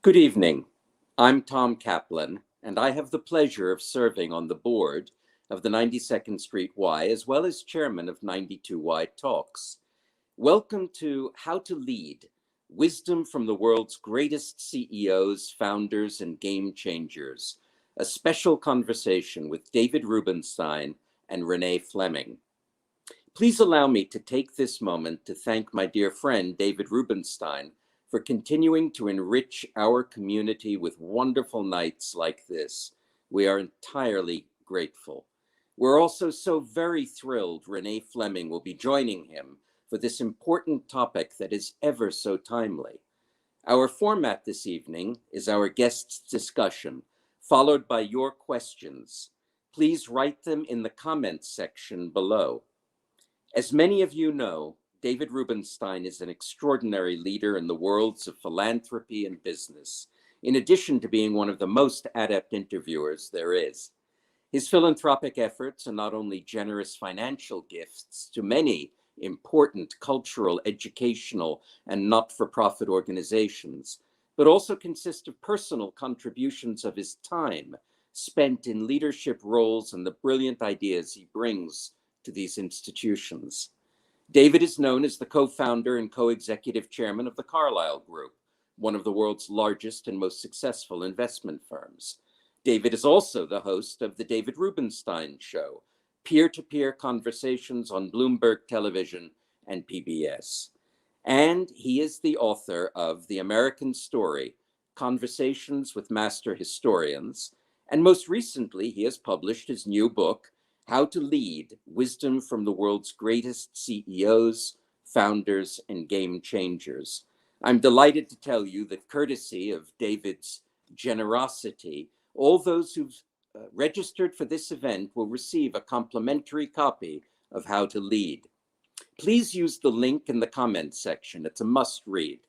Good evening. I'm Tom Kaplan, and I have the pleasure of serving on the board of the 92nd Street Y, as well as chairman of 92Y Talks. Welcome to How to Lead, Wisdom from the World's Greatest CEOs, Founders, and Game Changers, a special conversation with David Rubenstein and Renée Fleming. Please allow me to take this moment to thank my dear friend, David Rubenstein, for continuing to enrich our community with wonderful nights like this. We are entirely grateful. We're also so very thrilled Renée Fleming will be joining him for this important topic that is ever so timely. Our format this evening is our guest's discussion, followed by your questions. Please write them in the comments section below. As many of you know, David Rubenstein is an extraordinary leader in the worlds of philanthropy and business, in addition to being one of the most adept interviewers there is. His philanthropic efforts are not only generous financial gifts to many important cultural, educational, and not-for-profit organizations, but also consist of personal contributions of his time spent in leadership roles and the brilliant ideas he brings to these institutions. David is known as the co-founder and co-executive chairman of the Carlyle Group, one of the world's largest and most successful investment firms. David is also the host of the David Rubenstein Show, peer-to-peer conversations on Bloomberg Television and PBS. And he is the author of The American Story, Conversations with Master Historians. And most recently, he has published his new book, How to Lead, Wisdom from the World's Greatest CEOs, Founders, and Game Changers. I'm delighted to tell you that courtesy of David's generosity, all those who've registered for this event will receive a complimentary copy of How to Lead. Please use the link in the comments section. It's a must read.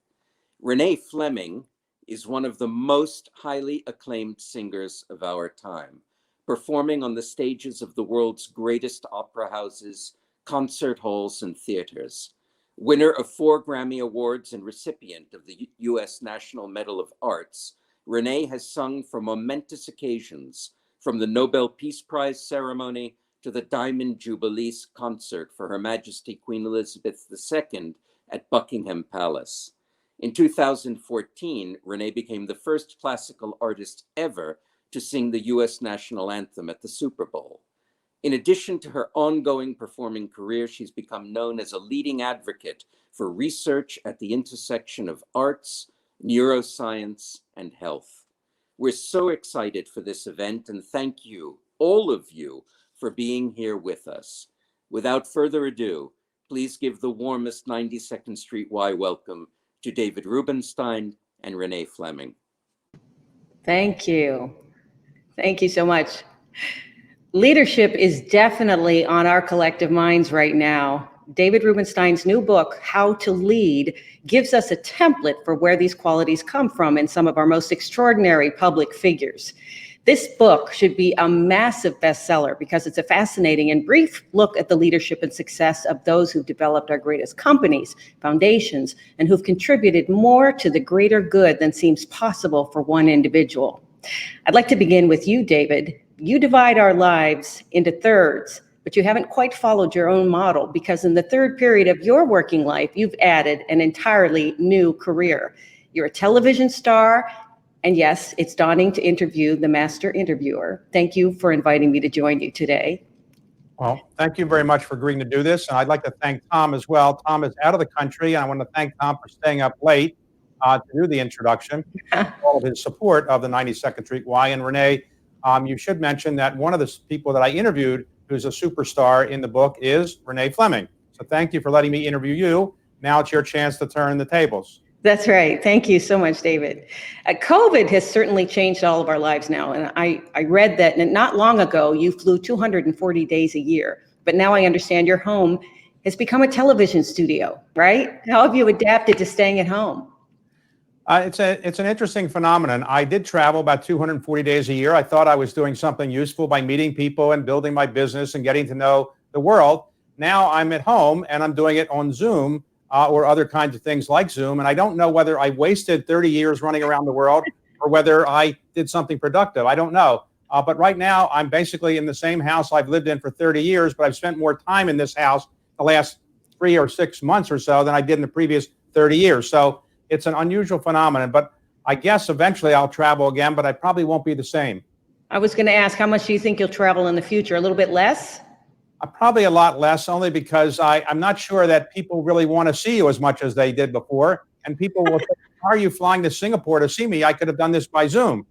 Renée Fleming is one of the most highly acclaimed singers of our time, performing on the stages of the world's greatest opera houses, concert halls, and theaters. Winner of 4 Grammy Awards and recipient of the U.S. National Medal of Arts, Renée has sung for momentous occasions, from the Nobel Peace Prize ceremony to the Diamond Jubilee concert for Her Majesty Queen Elizabeth II at Buckingham Palace. In 2014, Renée became the first classical artist ever to sing the U.S. national anthem at the Super Bowl. In addition to her ongoing performing career, she's become known as a leading advocate for research at the intersection of arts, neuroscience, and health. We're so excited for this event, and thank you, all of you, for being here with us. Without further ado, please give the warmest 92nd Street Y welcome to David Rubenstein and Renée Fleming. Thank you. Thank you so much. Leadership is definitely on our collective minds right now. David Rubenstein's new book, How to Lead, gives us a template for where these qualities come from in some of our most extraordinary public figures. This book should be a massive bestseller because it's a fascinating and brief look at the leadership and success of those who've developed our greatest companies, foundations, and who've contributed more to the greater good than seems possible for one individual. I'd like to begin with you, David. You divide our lives into thirds, but you haven't quite followed your own model because in the third period of your working life, you've added an entirely new career. You're a television star, and yes, it's daunting to interview the master interviewer. Thank you for inviting me to join you today. Well, thank you very much for agreeing to do this. And I'd like to thank Tom as well. Tom is out of the country, and I want to thank Tom for staying up late to do the introduction, all of his support of the 92nd Street Y. And Renée, you should mention that one of the people that I interviewed who's a superstar in the book is Renée Fleming. So thank you for letting me interview you. Now it's your chance to turn the tables. That's right. Thank you so much, David. COVID has certainly changed all of our lives now. And I read that not long ago, you flew 240 days a year. But now I understand your home has become a television studio, right? How have you adapted to staying at home? It's an interesting phenomenon. I did travel about 240 days a year. I thought I was doing something useful by meeting people and building my business and getting to know the world. Now I'm at home and I'm doing it on Zoom or other kinds of things like Zoom. And I don't know whether I wasted 30 years running around the world or whether I did something productive. I don't know. But right now, I'm basically in the same house I've lived in for 30 years, but I've spent more time in this house the last 3 or 6 months or so than I did in the previous 30 years. So it's an unusual phenomenon. But I guess eventually I'll travel again, but I probably won't be the same. I was going to ask, how much do you think you'll travel in the future? A little bit less? Probably a lot less, only because I'm not sure that people really want to see you as much as they did before. And people will say, "Why are you flying to Singapore to see me? I could have done this by Zoom."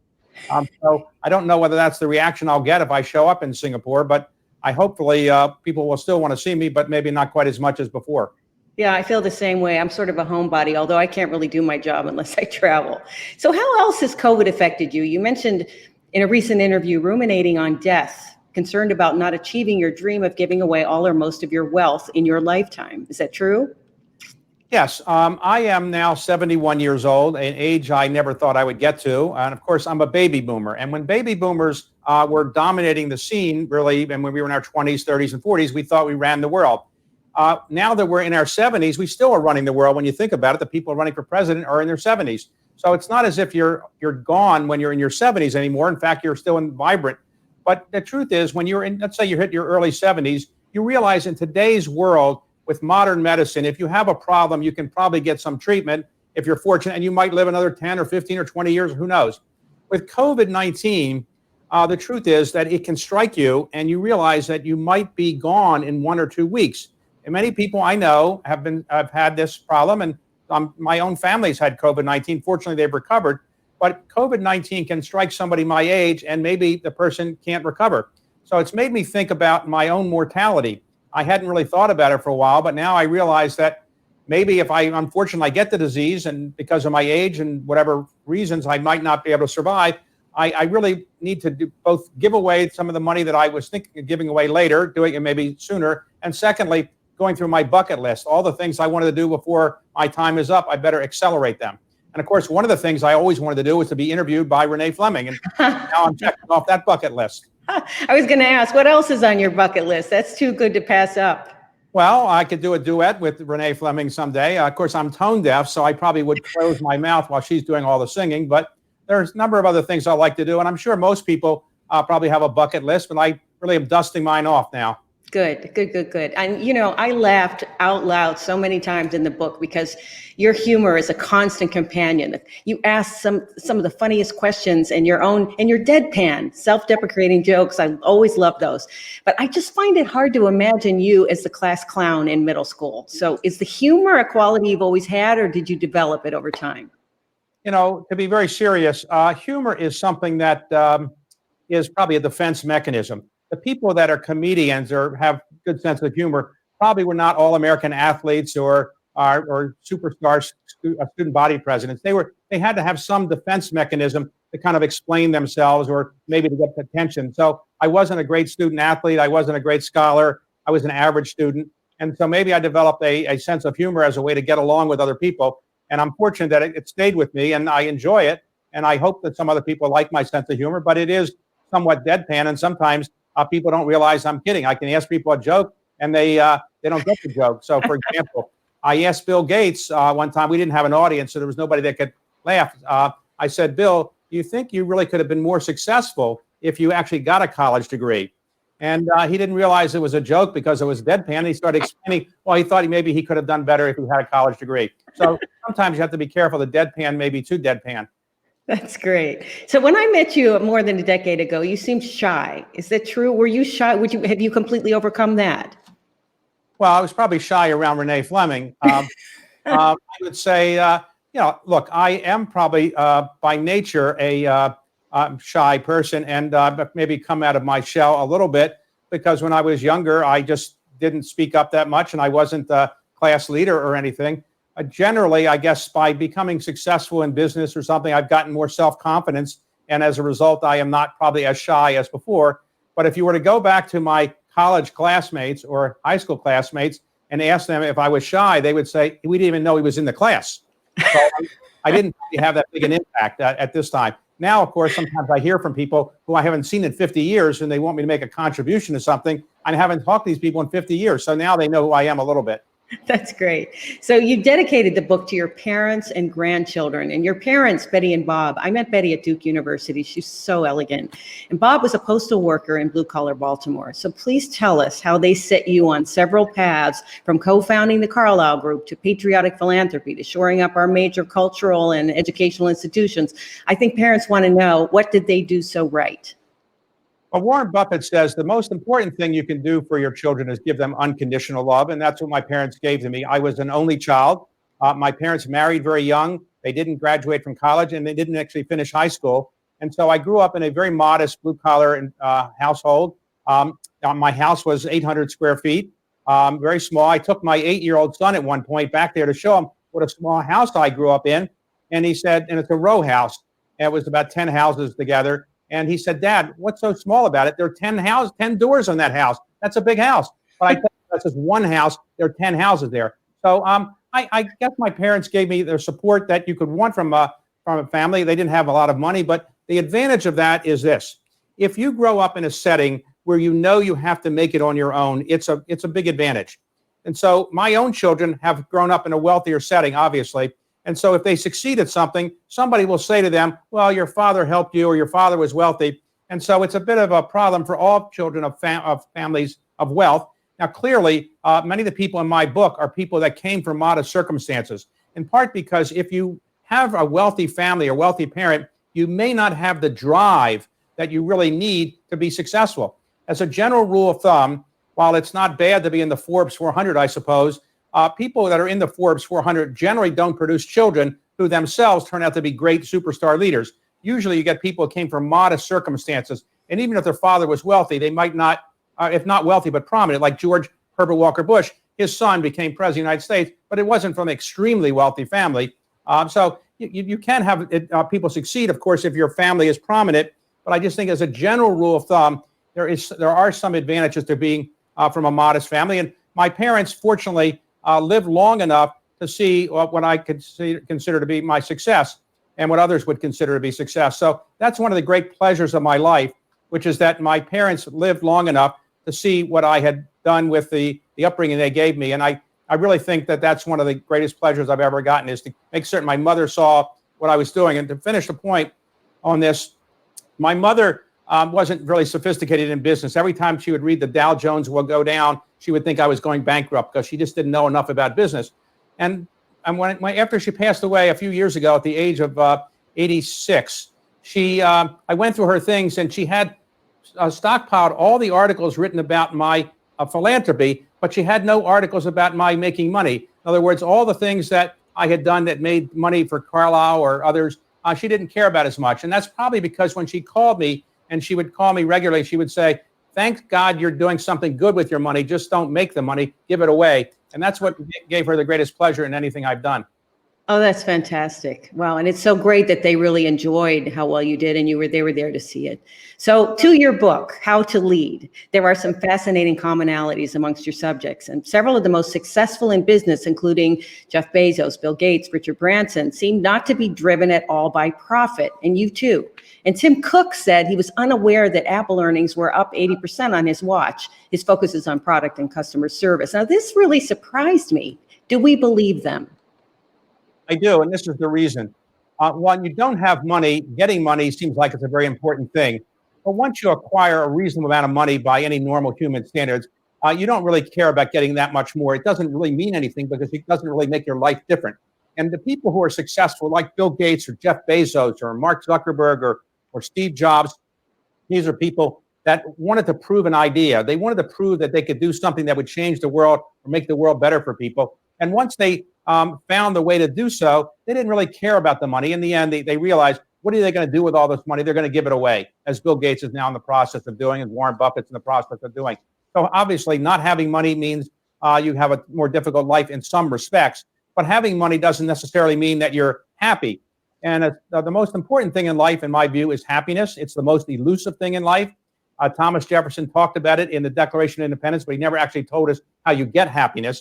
So I don't know whether that's the reaction I'll get if I show up in Singapore, but hopefully people will still want to see me, but maybe not quite as much as before. Yeah, I feel the same way. I'm sort of a homebody, although I can't really do my job unless I travel. So how else has COVID affected you? You mentioned in a recent interview ruminating on death, concerned about not achieving your dream of giving away all or most of your wealth in your lifetime. Is that true? Yes, I am now 71 years old, an age I never thought I would get to. And of course, I'm a baby boomer. And when baby boomers were dominating the scene, really, and when we were in our 20s, 30s, and 40s, we thought we ran the world. Now that we're in our 70s, we still are running the world. When you think about it, the people running for president are in their 70s. So it's not as if you're gone when you're in your 70s anymore. In fact, you're still vibrant. But the truth is, when you're in, let's say you hit your early 70s, you realize in today's world, with modern medicine, if you have a problem, you can probably get some treatment if you're fortunate, and you might live another 10 or 15 or 20 years, who knows. With COVID-19, the truth is that it can strike you and you realize that you might be gone in 1 or 2 weeks. And many people I know have had this problem, and my own family's had COVID-19. Fortunately, they've recovered. But COVID-19 can strike somebody my age and maybe the person can't recover. So it's made me think about my own mortality. I hadn't really thought about it for a while, but now I realize that maybe if unfortunately I get the disease and because of my age and whatever reasons I might not be able to survive, I really need to both give away some of the money that I was thinking of giving away later, doing it maybe sooner. And secondly, going through my bucket list, all the things I wanted to do before my time is up, I better accelerate them. And of course, one of the things I always wanted to do was to be interviewed by Renée Fleming. And now I'm checking off that bucket list. I was going to ask, what else is on your bucket list? That's too good to pass up. Well, I could do a duet with Renée Fleming someday. Of course, I'm tone deaf, so I probably would close my mouth while she's doing all the singing. But there's a number of other things I like to do. And I'm sure most people probably have a bucket list, but I really am dusting mine off now. Good. And, you know, I laughed out loud so many times in the book because your humor is a constant companion. You ask some of the funniest questions and your deadpan, self-deprecating jokes. I always love those. But I just find it hard to imagine you as the class clown in middle school. So is the humor a quality you've always had, or did you develop it over time? You know, to be very serious, humor is something that is probably a defense mechanism. The people that are comedians or have good sense of humor probably were not all American athletes or superstar student body presidents. They had to have some defense mechanism to kind of explain themselves or maybe to get attention. So I wasn't a great student athlete. I wasn't a great scholar. I was an average student. And so maybe I developed a sense of humor as a way to get along with other people. And I'm fortunate that it stayed with me and I enjoy it. And I hope that some other people like my sense of humor, but it is somewhat deadpan. And sometimes people don't realize I'm kidding. I can ask people a joke and they don't get the joke. So for example, I asked Bill Gates one time, we didn't have an audience, so there was nobody that could laugh. I said, Bill, do you think you really could have been more successful if you actually got a college degree? And he didn't realize it was a joke because it was deadpan. He started explaining, well, he thought maybe he could have done better if he had a college degree. So sometimes you have to be careful. The deadpan may be too deadpan. That's great. So when I met you more than a decade ago, you seemed shy. Is that true? Were you shy? Have you completely overcome that? Well, I was probably shy around Renée Fleming. I would say, look, I am probably by nature a shy person and maybe come out of my shell a little bit because when I was younger, I just didn't speak up that much and I wasn't a class leader or anything. Generally, I guess by becoming successful in business or something, I've gotten more self-confidence. And as a result, I am not probably as shy as before. But if you were to go back to my college classmates or high school classmates and ask them if I was shy, they would say, we didn't even know he was in the class. So I didn't really have that big an impact at this time. Now, of course, sometimes I hear from people who I haven't seen in 50 years and they want me to make a contribution to something. I haven't talked to these people in 50 years. So now they know who I am a little bit. That's great. So you dedicated the book to your parents and grandchildren, and your parents, Betty and Bob. I met Betty at Duke University. She's so elegant. And Bob was a postal worker in blue-collar Baltimore. So please tell us how they set you on several paths, from co-founding the Carlyle Group to patriotic philanthropy to shoring up our major cultural and educational institutions. I think parents want to know, what did they do so right? Well, Warren Buffett says the most important thing you can do for your children is give them unconditional love. And that's what my parents gave to me. I was an only child. My parents married very young. They didn't graduate from college, and they didn't actually finish high school. And so I grew up in a very modest blue-collar household. My house was 800 square feet, very small. I took my 8-year-old son at one point back there to show him what a small house I grew up in. And he said, and it's a row house. And it was about 10 houses together. And he said, "Dad, what's so small about it? There are 10 doors on that house. That's a big house." But I thought that's just one house. There are 10 houses there. So I guess my parents gave me their support that you could want from a family. They didn't have a lot of money, but the advantage of that is this: if you grow up in a setting where you know you have to make it on your own, it's a big advantage. And so my own children have grown up in a wealthier setting, obviously. And so if they succeed at something, somebody will say to them, "Well, your father helped you," or "Your father was wealthy." And so it's a bit of a problem for all children of families of wealth. Now, clearly, many of the people in my book are people that came from modest circumstances, in part because if you have a wealthy family or wealthy parent, you may not have the drive that you really need to be successful. As a general rule of thumb, while it's not bad to be in the Forbes 400, I suppose, people that are in the Forbes 400 generally don't produce children who themselves turn out to be great superstar leaders. Usually you get people who came from modest circumstances. And even if their father was wealthy, they might not, if not wealthy, but prominent, like George Herbert Walker Bush. His son became president of the United States, but it wasn't from an extremely wealthy family. So you can have people succeed, of course, if your family is prominent. But I just think as a general rule of thumb, there are some advantages to being from a modest family. And my parents, fortunately, lived long enough to see what I could consider to be my success and what others would consider to be success. So that's one of the great pleasures of my life, which is that my parents lived long enough to see what I had done with the upbringing they gave me. And I really think that that's one of the greatest pleasures I've ever gotten, is to make certain my mother saw what I was doing. And to finish the point on this, my mother wasn't really sophisticated in business. Every time she would read the Dow Jones will go down, she would think I was going bankrupt because she just didn't know enough about business. And after she passed away a few years ago at the age of 86, I went through her things, and she had stockpiled all the articles written about my philanthropy, but she had no articles about my making money. In other words, all the things that I had done that made money for Carlyle or others, she didn't care about as much. And that's probably because when she called me, and she would call me regularly, she would say, "Thank God you're doing something good with your money. Just don't make the money, give it away." And that's what gave her the greatest pleasure in anything I've done. Oh, that's fantastic. Wow. And it's so great that they really enjoyed how well you did, and they were there to see it. So to your book, How to Lead, there are some fascinating commonalities amongst your subjects, and several of the most successful in business, including Jeff Bezos, Bill Gates, Richard Branson, seem not to be driven at all by profit, and you too. And Tim Cook said he was unaware that Apple earnings were up 80% on his watch. His focus is on product and customer service. Now, this really surprised me. Do we believe them? I do, and this is the reason. When you don't have money, getting money seems like it's a very important thing. But once you acquire a reasonable amount of money by any normal human standards, you don't really care about getting that much more. It doesn't really mean anything because it doesn't really make your life different. And the people who are successful, like Bill Gates or Jeff Bezos or Mark Zuckerberg or Steve Jobs, these are people that wanted to prove an idea. They wanted to prove that they could do something that would change the world or make the world better for people. And once they found the way to do so, they didn't really care about the money. In the end, they realized, what are they going to do with all this money? They're going to give it away, as Bill Gates is now in the process of doing, and Warren Buffett's in the process of doing. So obviously, not having money means you have a more difficult life in some respects, but having money doesn't necessarily mean that you're happy. And the most important thing in life, in my view, is happiness. It's the most elusive thing in life. Thomas Jefferson talked about it in the Declaration of Independence, but he never actually told us how you get happiness.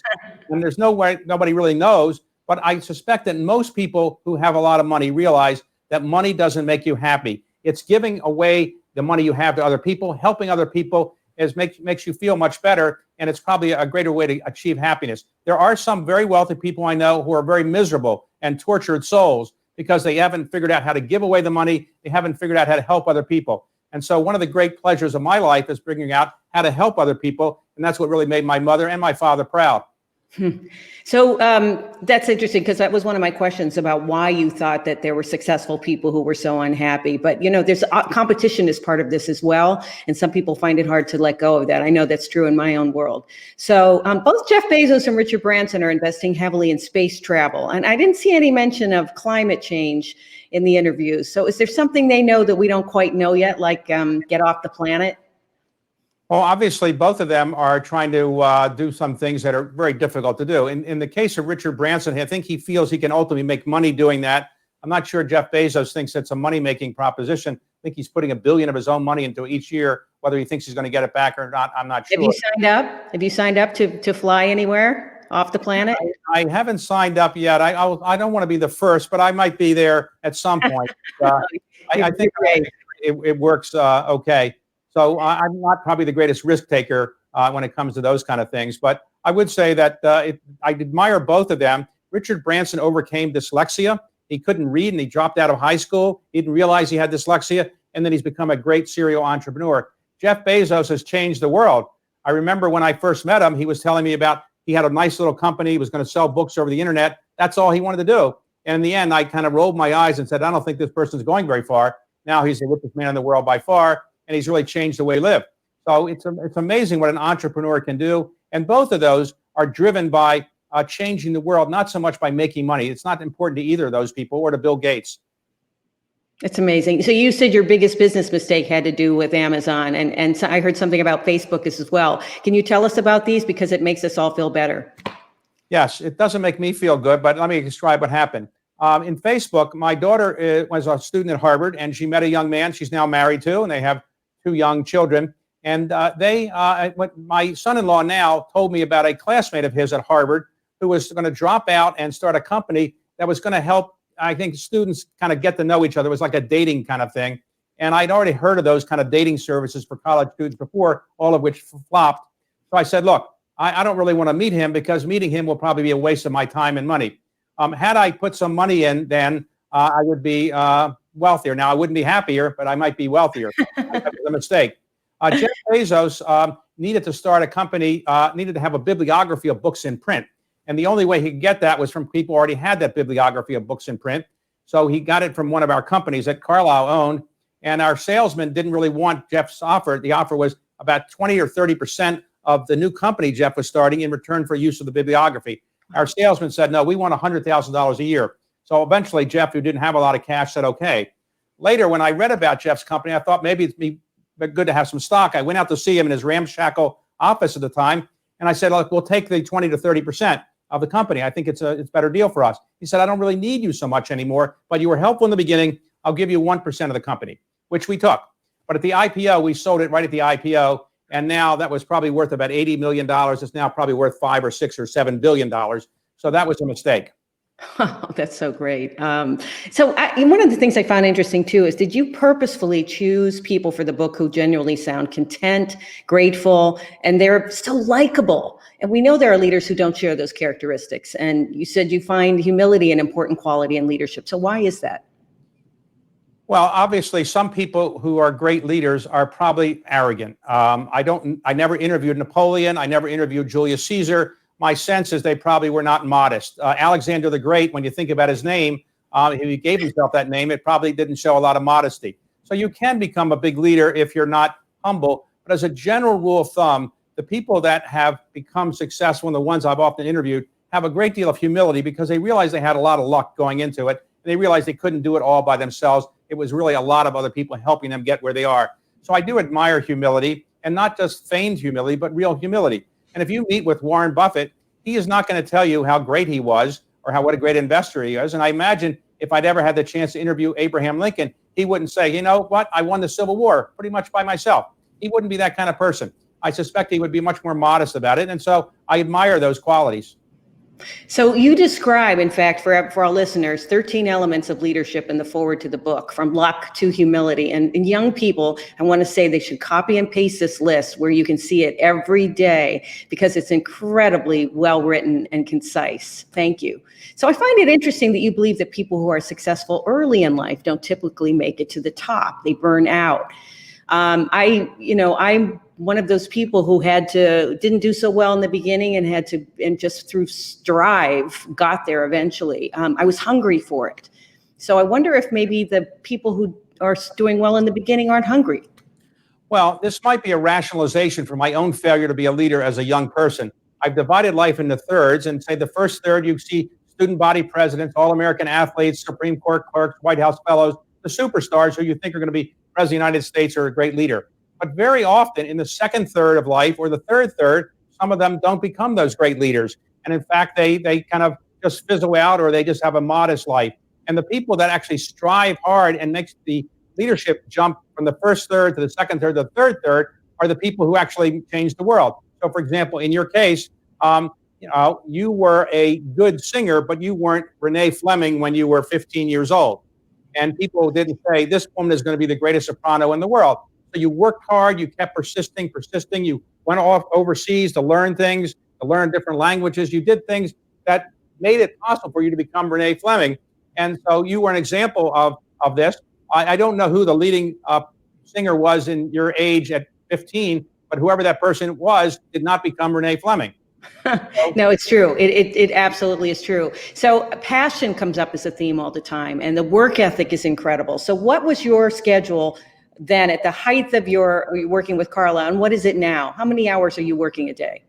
And there's no way, nobody really knows. But I suspect that most people who have a lot of money realize that money doesn't make you happy. It's giving away the money you have to other people, helping other people, makes you feel much better, and it's probably a greater way to achieve happiness. There are some very wealthy people I know who are very miserable and tortured souls because they haven't figured out how to give away the money. They haven't figured out how to help other people. And so one of the great pleasures of my life is figuring out how to help other people. And that's what really made my mother and my father proud. So that's interesting, because that was one of my questions about why you thought that there were successful people who were so unhappy. But, there's competition is part of this as well. And some people find it hard to let go of that. I know that's true in my own world. So both Jeff Bezos and Richard Branson are investing heavily in space travel. And I didn't see any mention of climate change in the interviews. So is there something they know that we don't quite know yet, like get off the planet? Well, obviously, both of them are trying to do some things that are very difficult to do. In the case of Richard Branson, I think he feels he can ultimately make money doing that. I'm not sure Jeff Bezos thinks it's a money-making proposition. I think he's putting $1 billion of his own money into each year. Whether he thinks he's going to get it back or not, I'm not sure. Have you signed up to fly anywhere off the planet? I haven't signed up yet. I don't want to be the first, but I might be there at some point. I think it works okay. So I'm not probably the greatest risk taker when it comes to those kind of things. But I would say that I admire both of them. Richard Branson overcame dyslexia. He couldn't read and he dropped out of high school. He didn't realize he had dyslexia. And then he's become a great serial entrepreneur. Jeff Bezos has changed the world. I remember when I first met him, he was telling me about he had a nice little company. He was going to sell books over the internet. That's all he wanted to do. And in the end, I kind of rolled my eyes and said, I don't think this person's going very far. Now he's the richest man in the world by far. And he's really changed the way we live. So it's amazing what an entrepreneur can do. And both of those are driven by changing the world, not so much by making money. It's not important to either of those people or to Bill Gates. It's amazing. So you said your biggest business mistake had to do with Amazon. And so I heard something about Facebook as well. Can you tell us about these? Because it makes us all feel better. Yes, it doesn't make me feel good, but let me describe what happened. In Facebook, my daughter was a student at Harvard, and she met a young man she's now married to, and they have 2 young children. And my son-in-law now told me about a classmate of his at Harvard who was going to drop out and start a company that was going to help, I think, students kind of get to know each other. It was like a dating kind of thing. And I'd already heard of those kind of dating services for college students before, all of which flopped. So I said, look, I don't really want to meet him because meeting him will probably be a waste of my time and money. Had I put some money in, then I would be wealthier. Now, I wouldn't be happier, but I might be wealthier. That was a mistake. Jeff Bezos needed to start a company, needed to have a bibliography of books in print. And the only way he could get that was from people who already had that bibliography of books in print. So he got it from one of our companies that Carlyle owned. And our salesman didn't really want Jeff's offer. The offer was about 20 or 30% of the new company Jeff was starting in return for use of the bibliography. Our salesman said, no, we want $100,000 a year. So eventually, Jeff, who didn't have a lot of cash, said, okay. Later, when I read about Jeff's company, I thought maybe it'd be good to have some stock. I went out to see him in his ramshackle office at the time. And I said, look, we'll take the 20 to 30% of the company. I think it's a better deal for us. He said, I don't really need you so much anymore, but you were helpful in the beginning. I'll give you 1% of the company, which we took. But at the IPO, we sold it right at the IPO. And now that was probably worth about $80 million. It's now probably worth $5 or $6 or $7 billion. So that was a mistake. Oh, that's so great. So one of the things I found interesting too is, did you purposefully choose people for the book who genuinely sound content, grateful, and they're so likable? And we know there are leaders who don't share those characteristics. And you said you find humility an important quality in leadership. So why is that? Well, obviously, some people who are great leaders are probably arrogant. I never interviewed Napoleon. I never interviewed Julius Caesar. My sense is they probably were not modest. Alexander the Great, when you think about his name, if he gave himself that name, it probably didn't show a lot of modesty. So you can become a big leader if you're not humble. But as a general rule of thumb, the people that have become successful, and the ones I've often interviewed, have a great deal of humility because they realize they had a lot of luck going into it. And they realized they couldn't do it all by themselves. It was really a lot of other people helping them get where they are. So I do admire humility, and not just feigned humility, but real humility. And if you meet with Warren Buffett, he is not going to tell you how great he was or what a great investor he is. And I imagine if I'd ever had the chance to interview Abraham Lincoln, he wouldn't say, you know what, I won the Civil War pretty much by myself. He wouldn't be that kind of person. I suspect he would be much more modest about it. And so I admire those qualities. So you describe, in fact, for our listeners, 13 elements of leadership in the forward to the book, from luck to humility. And young people, I want to say they should copy and paste this list where you can see it every day, because it's incredibly well written and concise. Thank you. So I find it interesting that you believe that people who are successful early in life don't typically make it to the top. They burn out. I'm one of those people who didn't do so well in the beginning and just through strive, got there eventually. I was hungry for it. So I wonder if maybe the people who are doing well in the beginning aren't hungry. Well, this might be a rationalization for my own failure to be a leader as a young person. I've divided life into thirds, and say the first third, you see student body presidents, all-American athletes, Supreme Court clerks, White House fellows, the superstars who you think are going to be president of the United States or a great leader. But very often in the second third of life or the third third, some of them don't become those great leaders. And in fact, they kind of just fizzle out, or they just have a modest life. And the people that actually strive hard and makes the leadership jump from the first third to the second third to the third third are the people who actually change the world. So for example, in your case, you were a good singer, but you weren't Renée Fleming when you were 15 years old. And people didn't say, this woman is going to be the greatest soprano in the world. So you worked hard, you kept persisting, you went off overseas to learn things, to learn different languages. You did things that made it possible for you to become Renée Fleming. And so you were an example of this. I don't know who the leading singer was in your age at 15, but whoever that person was did not become Renée Fleming. No, it's true. It absolutely is true. So passion comes up as a theme all the time, and the work ethic is incredible. So what was your schedule then at the height of your working with Carlyle, and what is it now? How many hours are you working a day?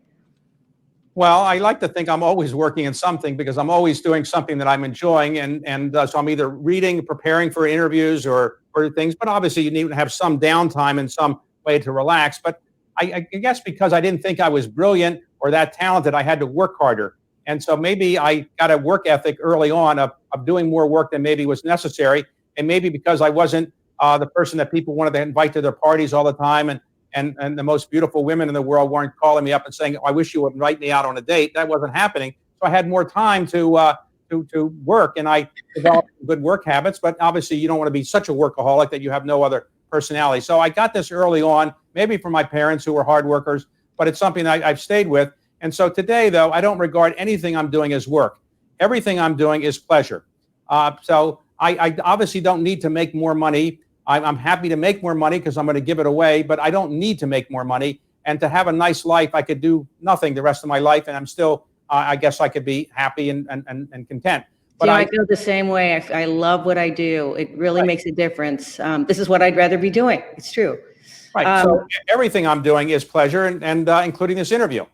Well, I like to think I'm always working in something, because I'm always doing something that I'm enjoying. And so I'm either reading, preparing for interviews or things, but obviously you need to have some downtime and some way to relax. But I guess because I didn't think I was brilliant or that talented, I had to work harder. And so maybe I got a work ethic early on of doing more work than maybe was necessary. And maybe because I wasn't the person that people wanted to invite to their parties all the time, and the most beautiful women in the world weren't calling me up and saying, I wish you would invite me out on a date. That wasn't happening. So I had more time to work, and I developed good work habits. But obviously you don't want to be such a workaholic that you have no other personality. So I got this early on, maybe from my parents who were hard workers, but it's something I've stayed with. And so today, though, I don't regard anything I'm doing as work. Everything I'm doing is pleasure. So I obviously don't need to make more money. I'm happy to make more money because I'm going to give it away, but I don't need to make more money. And to have a nice life, I could do nothing the rest of my life, and I'm still, I guess I could be happy and content. But I feel the same way. I love what I do. It really makes a difference. This is what I'd rather be doing. It's true. Right. So everything I'm doing is pleasure, and including this interview.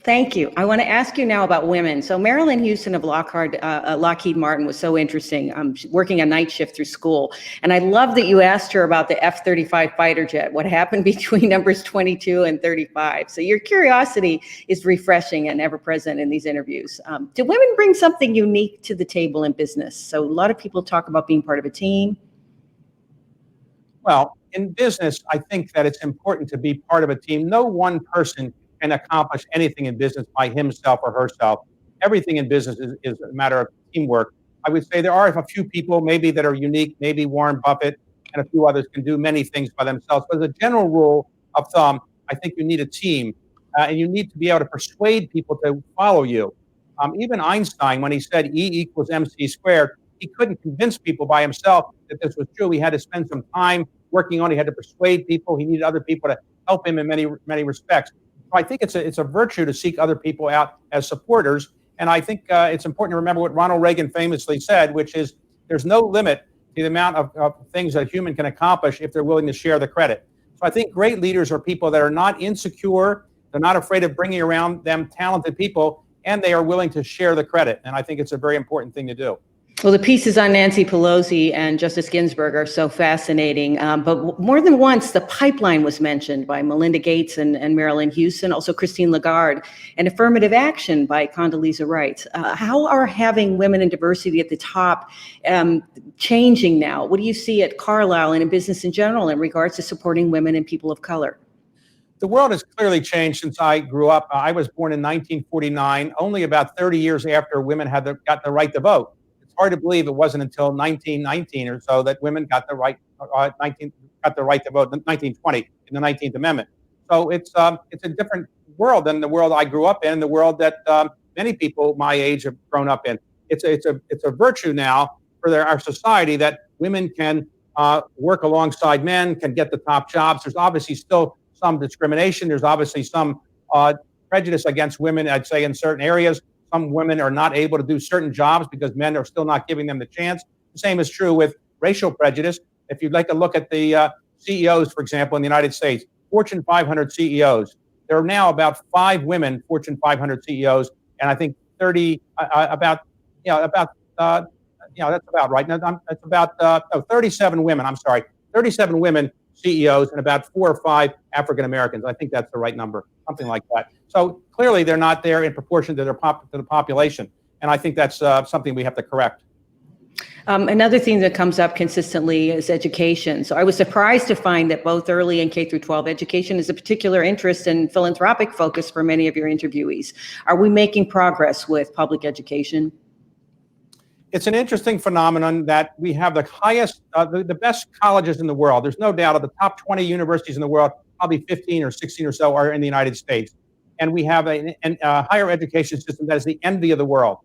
Thank you. I want to ask you now about women. So Marilyn Houston of Lockheed Martin was so interesting, working a night shift through school. And I love that you asked her about the F-35 fighter jet, what happened between numbers 22 and 35. So your curiosity is refreshing and ever present in these interviews. Do women bring something unique to the table in business? So a lot of people talk about being part of a team. Well, in business, I think that it's important to be part of a team. No one person can accomplish anything in business by himself or herself. Everything in business is a matter of teamwork. I would say there are a few people maybe that are unique, maybe Warren Buffett and a few others can do many things by themselves. But as a general rule of thumb, I think you need a team, and you need to be able to persuade people to follow you. Even Einstein, when he said E = mc squared, he couldn't convince people by himself that this was true. He had to spend some time working on it. He had to persuade people. He needed other people to help him in many respects. I think it's a virtue to seek other people out as supporters. And I think it's important to remember what Ronald Reagan famously said, which is there's no limit to the amount of things that a human can accomplish if they're willing to share the credit. So I think great leaders are people that are not insecure. They're not afraid of bringing around them talented people, and they are willing to share the credit. And I think it's a very important thing to do. Well, the pieces on Nancy Pelosi and Justice Ginsburg are so fascinating. But more than once, the pipeline was mentioned by Melinda Gates and Marilyn Houston, also Christine Lagarde, and affirmative action by Condoleezza Rice. How are having women and diversity at the top changing now? What do you see at Carlyle and in business in general in regards to supporting women and people of color? The world has clearly changed since I grew up. I was born in 1949, only about 30 years after women got the right to vote. It's hard to believe it wasn't until 1919 or so that women got the right to vote in 1920 in the 19th Amendment. So it's a different world than the world I grew up in, the world that many people my age have grown up in. It's a virtue now for our society that women can work alongside men, can get the top jobs. There's obviously still some discrimination. There's obviously some prejudice against women, I'd say, in certain areas. Some women are not able to do certain jobs because men are still not giving them the chance. The same is true with racial prejudice. If you'd like to look at the CEOs, for example, in the United States, Fortune 500 CEOs, there are now about 5 women Fortune 500 CEOs, and I think 30 that's about right. No, that's about 37 women. I'm sorry, 37 women CEOs and about 4 or 5 African Americans. I think that's the right number, something like that. So clearly, they're not there in proportion to to the population, and I think that's something we have to correct. Another thing that comes up consistently is education. So I was surprised to find that both early and K through 12 education is a particular interest and philanthropic focus for many of your interviewees. Are we making progress with public education? It's an interesting phenomenon that we have the highest, the best colleges in the world. There's no doubt of the top 20 universities in the world, probably 15 or 16 or so are in the United States. And we have a higher education system that is the envy of the world.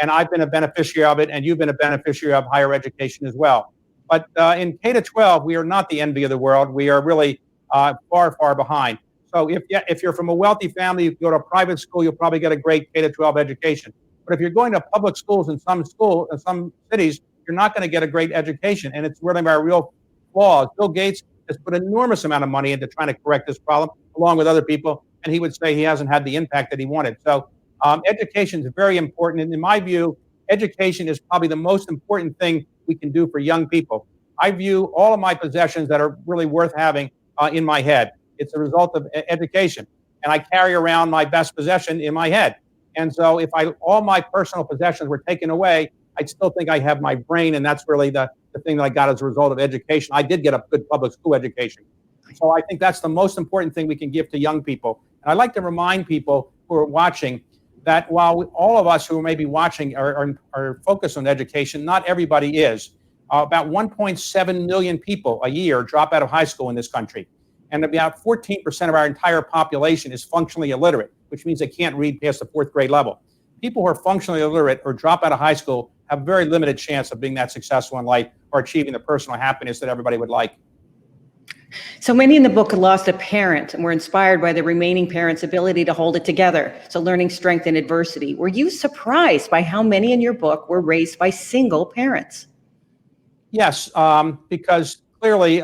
And I've been a beneficiary of it, and you've been a beneficiary of higher education as well. But in K to 12, we are not the envy of the world. We are really far, far behind. So if you're from a wealthy family, you go to a private school, you'll probably get a great K to 12 education. But if you're going to public schools in some cities, you're not going to get a great education. And it's one of our real flaws. Bill Gates has put an enormous amount of money into trying to correct this problem, along with other people. And he would say he hasn't had the impact that he wanted. So education is very important. And in my view, education is probably the most important thing we can do for young people. I view all of my possessions that are really worth having in my head. It's a result of education. And I carry around my best possession in my head. And so if all my personal possessions were taken away, I'd still think I have my brain. And that's really the thing that I got as a result of education. I did get a good public school education. So I think that's the most important thing we can give to young people. And I'd like to remind people who are watching that while all of us who may be watching are focused on education, not everybody is. About 1.7 million people a year drop out of high school in this country. And about 14% of our entire population is functionally illiterate, which means they can't read past the 4th grade level. People who are functionally illiterate or drop out of high school have a very limited chance of being that successful in life or achieving the personal happiness that everybody would like. So many in the book lost a parent and were inspired by the remaining parents' ability to hold it together. So learning strength in adversity. Were you surprised by how many in your book were raised by single parents? Yes, because clearly,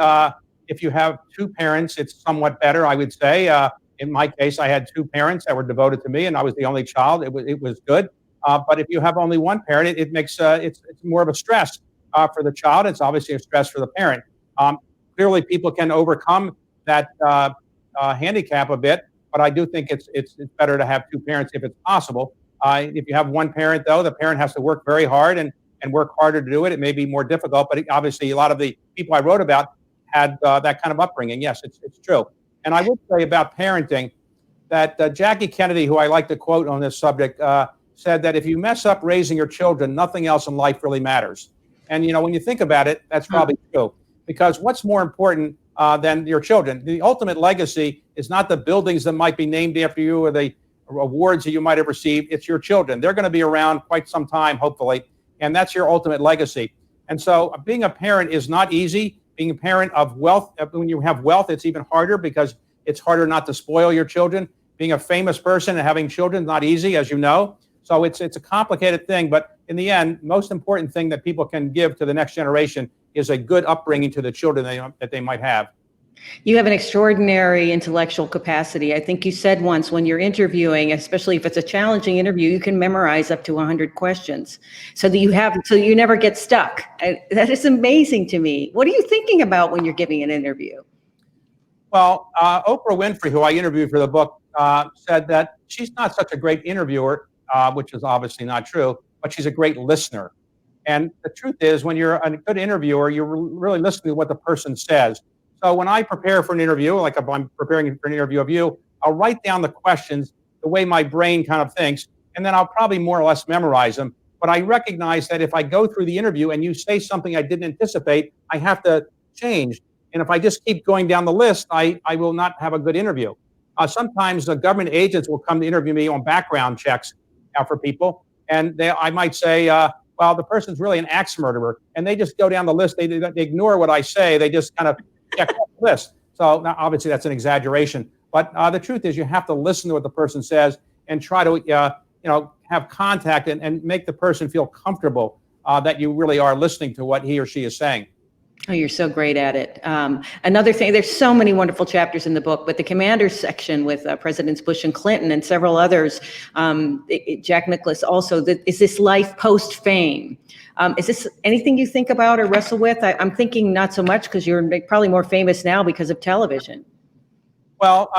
if you have 2 parents, it's somewhat better, I would say. In my case, I had 2 parents that were devoted to me, and I was the only child. It was good. But if you have only one parent, it makes it's more of a stress for the child. It's obviously a stress for the parent. Clearly, people can overcome that handicap a bit, but I do think it's better to have 2 parents if it's possible. If you have one parent, though, the parent has to work very hard and work harder to do it. It may be more difficult, but obviously, a lot of the people I wrote about had that kind of upbringing. Yes, it's true. And I would say about parenting that Jackie Kennedy, who I like to quote on this subject, said that if you mess up raising your children, nothing else in life really matters. And, when you think about it, that's probably true. Because what's more important than your children? The ultimate legacy is not the buildings that might be named after you or the awards that you might have received. It's your children. They're going to be around quite some time, hopefully. And that's your ultimate legacy. And so being a parent is not easy. Being a parent of wealth, when you have wealth, it's even harder because it's harder not to spoil your children. Being a famous person and having children is not easy, as you know. So it's a complicated thing. But in the end, most important thing that people can give to the next generation is a good upbringing to the children that they might have. You have an extraordinary intellectual capacity. I think you said once when you're interviewing, especially if it's a challenging interview, you can memorize up to 100 questions so you never get stuck. That is amazing to me. What are you thinking about when you're giving an interview? Well, Oprah Winfrey, who I interviewed for the book, said that she's not such a great interviewer, which is obviously not true, but she's a great listener. And the truth is, when you're a good interviewer, you're really listening to what the person says. So when I prepare for an interview, like if I'm preparing for an interview of you, I'll write down the questions the way my brain kind of thinks, and then I'll probably more or less memorize them. But I recognize that if I go through the interview and you say something I didn't anticipate, I have to change. And if I just keep going down the list, I will not have a good interview. Sometimes the government agents will come to interview me on background checks for people. And I might say, well, the person's really an axe murderer. And they just go down the list. They ignore what I say. They just kind of check off the list. So now, obviously, that's an exaggeration. But the truth is you have to listen to what the person says and try to have contact and make the person feel comfortable that you really are listening to what he or she is saying. Oh, you're so great at it. Another thing, there's so many wonderful chapters in the book, but the commanders section with Presidents Bush and Clinton and several others, Jack Nicklaus also, is this life post-fame? Is this anything you think about or wrestle with? I'm thinking not so much because you're probably more famous now because of television. Well,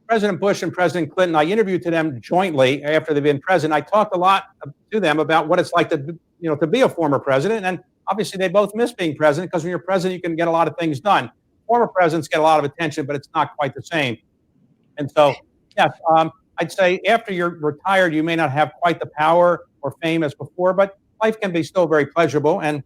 President Bush and President Clinton, I interviewed to them jointly after they've been president. I talked a lot to them about what it's like to be a former president. And obviously, they both miss being president because when you're president, you can get a lot of things done. Former presidents get a lot of attention, but it's not quite the same. And so, yes, I'd say after you're retired, you may not have quite the power or fame as before, but life can be still very pleasurable. And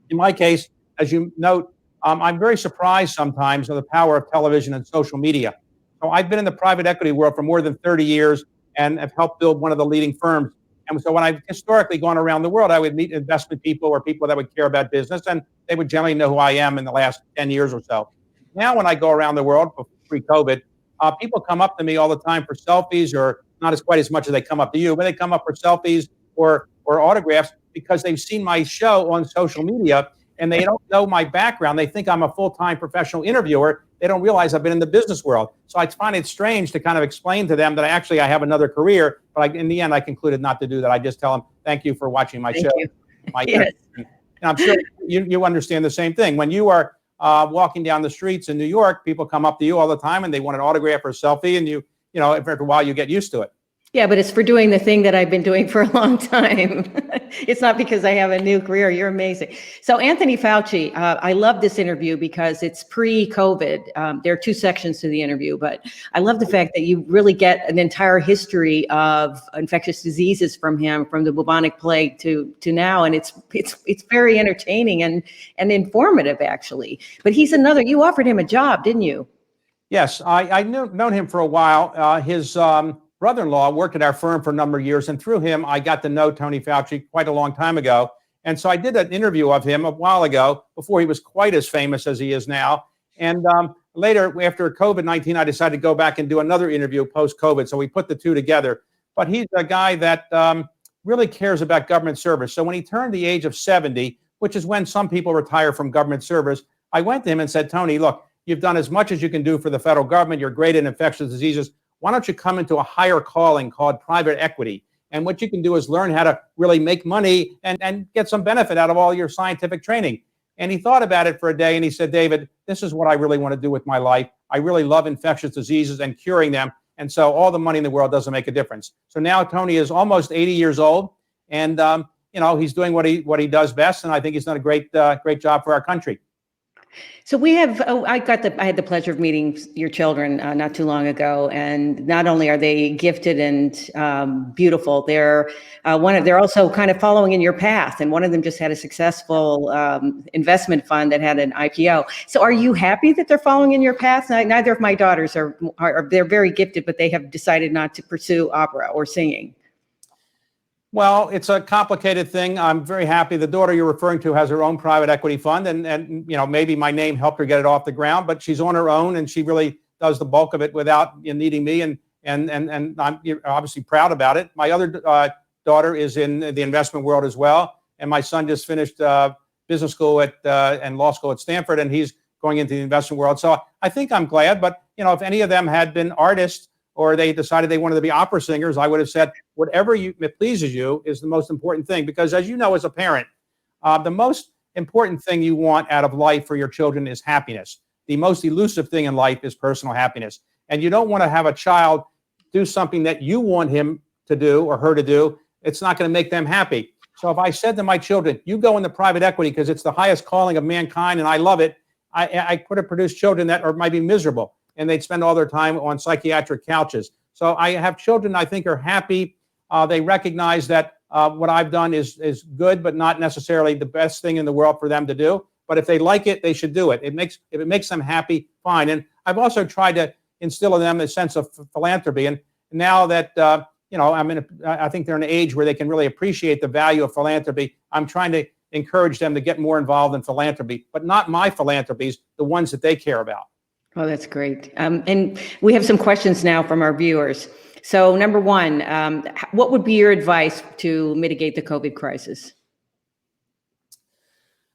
in my case, as you note, I'm very surprised sometimes of the power of television and social media. So I've been in the private equity world for more than 30 years and have helped build one of the leading firms. And so when I've historically gone around the world, I would meet investment people or people that would care about business, and they would generally know who I am in the last 10 years or so. Now, when I go around the world, pre-COVID, people come up to me all the time for selfies, or not quite as much as they come up to you, but they come up for selfies or autographs because they've seen my show on social media and they don't know my background. They think I'm a full-time professional interviewer. They don't realize I've been in the business world. So I find it strange to kind of explain to them that I have another career, but in the end, I concluded not to do that. I just tell them, thank you for watching my show. Yes. And I'm sure you understand the same thing. When you are walking down the streets in New York, people come up to you all the time and they want an autograph or a selfie, and after a while you get used to it. Yeah, but it's for doing the thing that I've been doing for a long time. It's not because I have a new career. You're amazing. So Anthony Fauci, I love this interview because it's pre-COVID. There are two sections to the interview, but I love the fact that you really get an entire history of infectious diseases from him, from the bubonic plague to now, and it's very entertaining and informative actually. But you offered him a job, didn't you? Yes, I known him for a while. His brother-in-law worked at our firm for a number of years, and through him, I got to know Tony Fauci quite a long time ago. And so I did an interview of him a while ago, before he was quite as famous as he is now. And later, after COVID-19, I decided to go back and do another interview post-COVID. So we put the two together. But he's a guy that really cares about government service. So when he turned the age of 70, which is when some people retire from government service, I went to him and said, Tony, look, you've done as much as you can do for the federal government. You're great at infectious diseases. Why don't you come into a higher calling called private equity? And what you can do is learn how to really make money and get some benefit out of all your scientific training. And he thought about it for a day and he said, David, this is what I really want to do with my life. I really love infectious diseases and curing them. And so all the money in the world doesn't make a difference. So now Tony is almost 80 years old and, he's doing what he does best. And I think he's done a great job for our country. So we have, I had the pleasure of meeting your children not too long ago, and not only are they gifted and beautiful, they're also kind of following in your path, and one of them just had a successful investment fund that had an IPO. So are you happy that they're following in your path? Neither of my daughters are they're very gifted, but they have decided not to pursue opera or singing. Well, it's a complicated thing. I'm very happy. The daughter you're referring to has her own private equity fund, and maybe my name helped her get it off the ground, but she's on her own and she really does the bulk of it without needing me, and I'm obviously proud about it. My other daughter is in the investment world as well, and my son just finished business school and law school at Stanford, and he's going into the investment world. So I think I'm glad, but if any of them had been artists, or they decided they wanted to be opera singers, I would have said, whatever pleases you is the most important thing. Because as you know, as a parent, the most important thing you want out of life for your children is happiness. The most elusive thing in life is personal happiness. And you don't want to have a child do something that you want him to do or her to do. It's not going to make them happy. So if I said to my children, you go into private equity because it's the highest calling of mankind and I love it, I could have produced children that might be miserable, and they'd spend all their time on psychiatric couches. So I have children I think are happy. They recognize that what I've done is good, but not necessarily the best thing in the world for them to do. But if they like it, they should do it. If it makes them happy, fine. And I've also tried to instill in them a sense of philanthropy. And now that I think they're in an age where they can really appreciate the value of philanthropy. I'm trying to encourage them to get more involved in philanthropy, but not my philanthropies, the ones that they care about. Oh, that's great. And we have some questions now from our viewers. So number one, what would be your advice to mitigate the COVID crisis?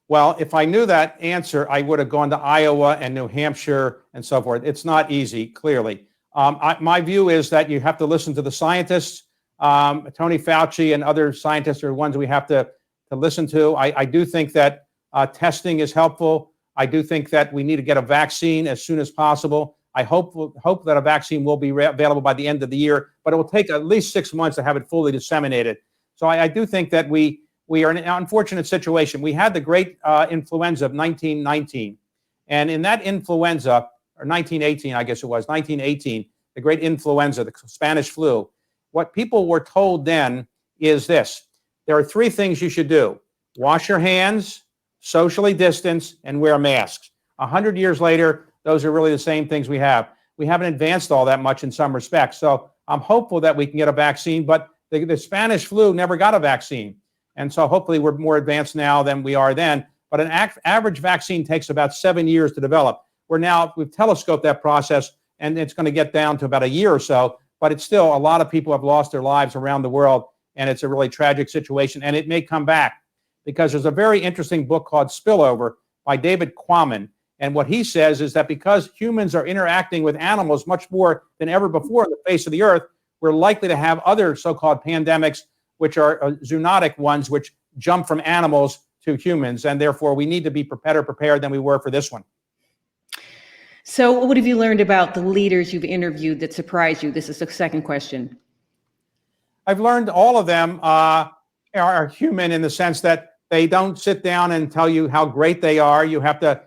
Well, if I knew that answer, I would have gone to Iowa and New Hampshire and so forth. It's not easy, clearly. My view is that you have to listen to the scientists. Tony Fauci and other scientists are the ones we have to listen to. I do think that testing is helpful. I do think that we need to get a vaccine as soon as possible. I hope that a vaccine will be available by the end of the year, but it will take at least 6 months to have it fully disseminated. So I do think that we are in an unfortunate situation. We had the great influenza of 1919. And in that influenza, or 1918, I guess it was, 1918, the great influenza, the Spanish flu, what people were told then is this: there are 3 things you should do: wash your hands, socially distance, and wear masks. 100 years later, those are really the same things we have. We haven't advanced all that much in some respects. So I'm hopeful that we can get a vaccine, but the Spanish flu never got a vaccine. And so hopefully we're more advanced now than we are then. But an average vaccine takes about 7 years to develop. We've telescoped that process, and it's going to get down to about a year or so. But it's still, a lot of people have lost their lives around the world, and it's a really tragic situation. And it may come back, because there's a very interesting book called Spillover by David Quammen. And what he says is that because humans are interacting with animals much more than ever before on the face of the earth, we're likely to have other so-called pandemics, which are zoonotic ones, which jump from animals to humans. And therefore, we need to be better prepared than we were for this one. So what have you learned about the leaders you've interviewed that surprised you? This is the second question. I've learned all of them are human in the sense that they don't sit down and tell you how great they are. You have to,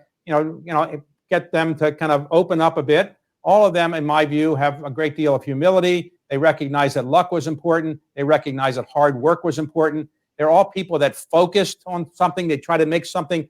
get them to kind of open up a bit. All of them, in my view, have a great deal of humility. They recognize that luck was important. They recognize that hard work was important. They're all people that focused on something. They try to make something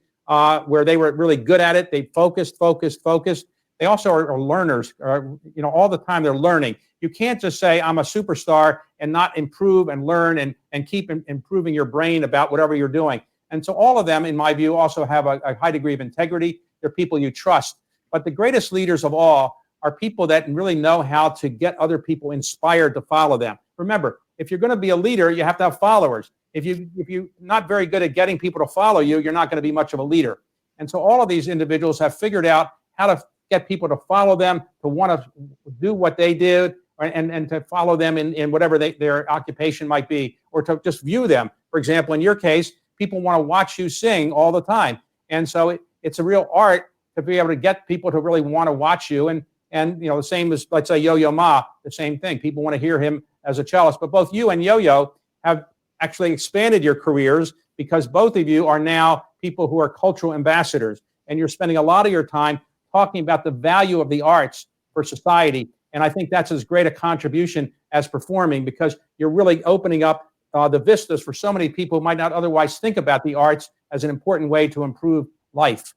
where they were really good at it. They focused. They also are learners. All the time they're learning. You can't just say, I'm a superstar, and not improve and learn and keep improving your brain about whatever you're doing. And so all of them, in my view, also have a high degree of integrity. They're people you trust. But the greatest leaders of all are people that really know how to get other people inspired to follow them. Remember, if you're going to be a leader, you have to have followers. If you're not very good at getting people to follow you, you're not going to be much of a leader. And so all of these individuals have figured out how to get people to follow them, to want to do what they did, and to follow them in whatever their occupation might be, or to just view them. For example, in your case, people want to watch you sing all the time. And so it's a real art to be able to get people to really want to watch you. And the same as, let's say, Yo-Yo Ma, the same thing. People want to hear him as a cellist. But both you and Yo-Yo have actually expanded your careers, because both of you are now people who are cultural ambassadors. And you're spending a lot of your time talking about the value of the arts for society. And I think that's as great a contribution as performing, because you're really opening up the vistas for so many people who might not otherwise think about the arts as an important way to improve life.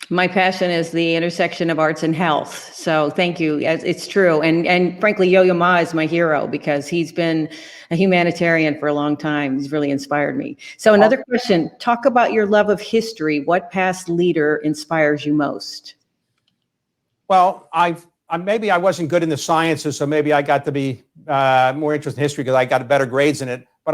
My passion is the intersection of arts and health. So thank you. It's true. And frankly, Yo-Yo Ma is my hero, because he's been a humanitarian for a long time. He's really inspired me. So another question, talk about your love of history. What past leader inspires you most? Well, maybe I wasn't good in the sciences, so maybe I got to be more interested in history because I got better grades in it. But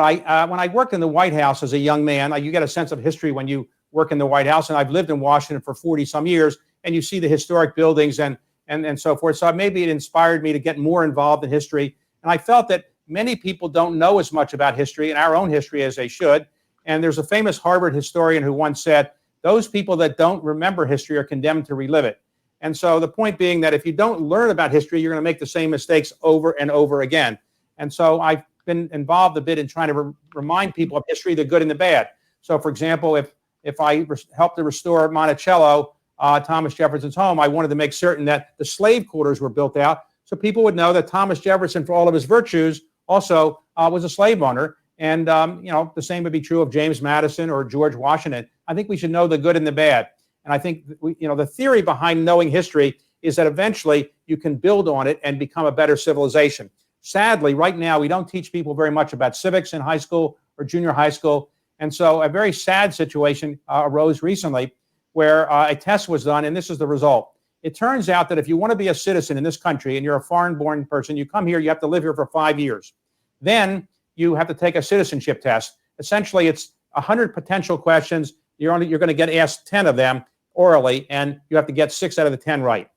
when I worked in the White House as a young man, you get a sense of history when you work in the White House. And I've lived in Washington for 40 some years, and you see the historic buildings and so forth. So maybe it inspired me to get more involved in history. And I felt that many people don't know as much about history and our own history as they should. And there's a famous Harvard historian who once said, those people that don't remember history are condemned to relive it. And so the point being that if you don't learn about history, you're going to make the same mistakes over and over again. And so I've been involved a bit in trying to remind people of history, the good and the bad. So, for example, if I help to restore Monticello, Thomas Jefferson's home, I wanted to make certain that the slave quarters were built out so people would know that Thomas Jefferson, for all of his virtues, also was a slave owner. And, the same would be true of James Madison or George Washington. I think we should know the good and the bad. And I think, the theory behind knowing history is that eventually you can build on it and become a better civilization. Sadly, right now, we don't teach people very much about civics in high school or junior high school. And so a very sad situation arose recently where a test was done, and this is the result. It turns out that if you want to be a citizen in this country and you're a foreign-born person, you come here, you have to live here for 5 years. Then you have to take a citizenship test. Essentially, it's 100 potential questions. You're going to get asked 10 of them orally, and you have to get 6 out of the 10 right.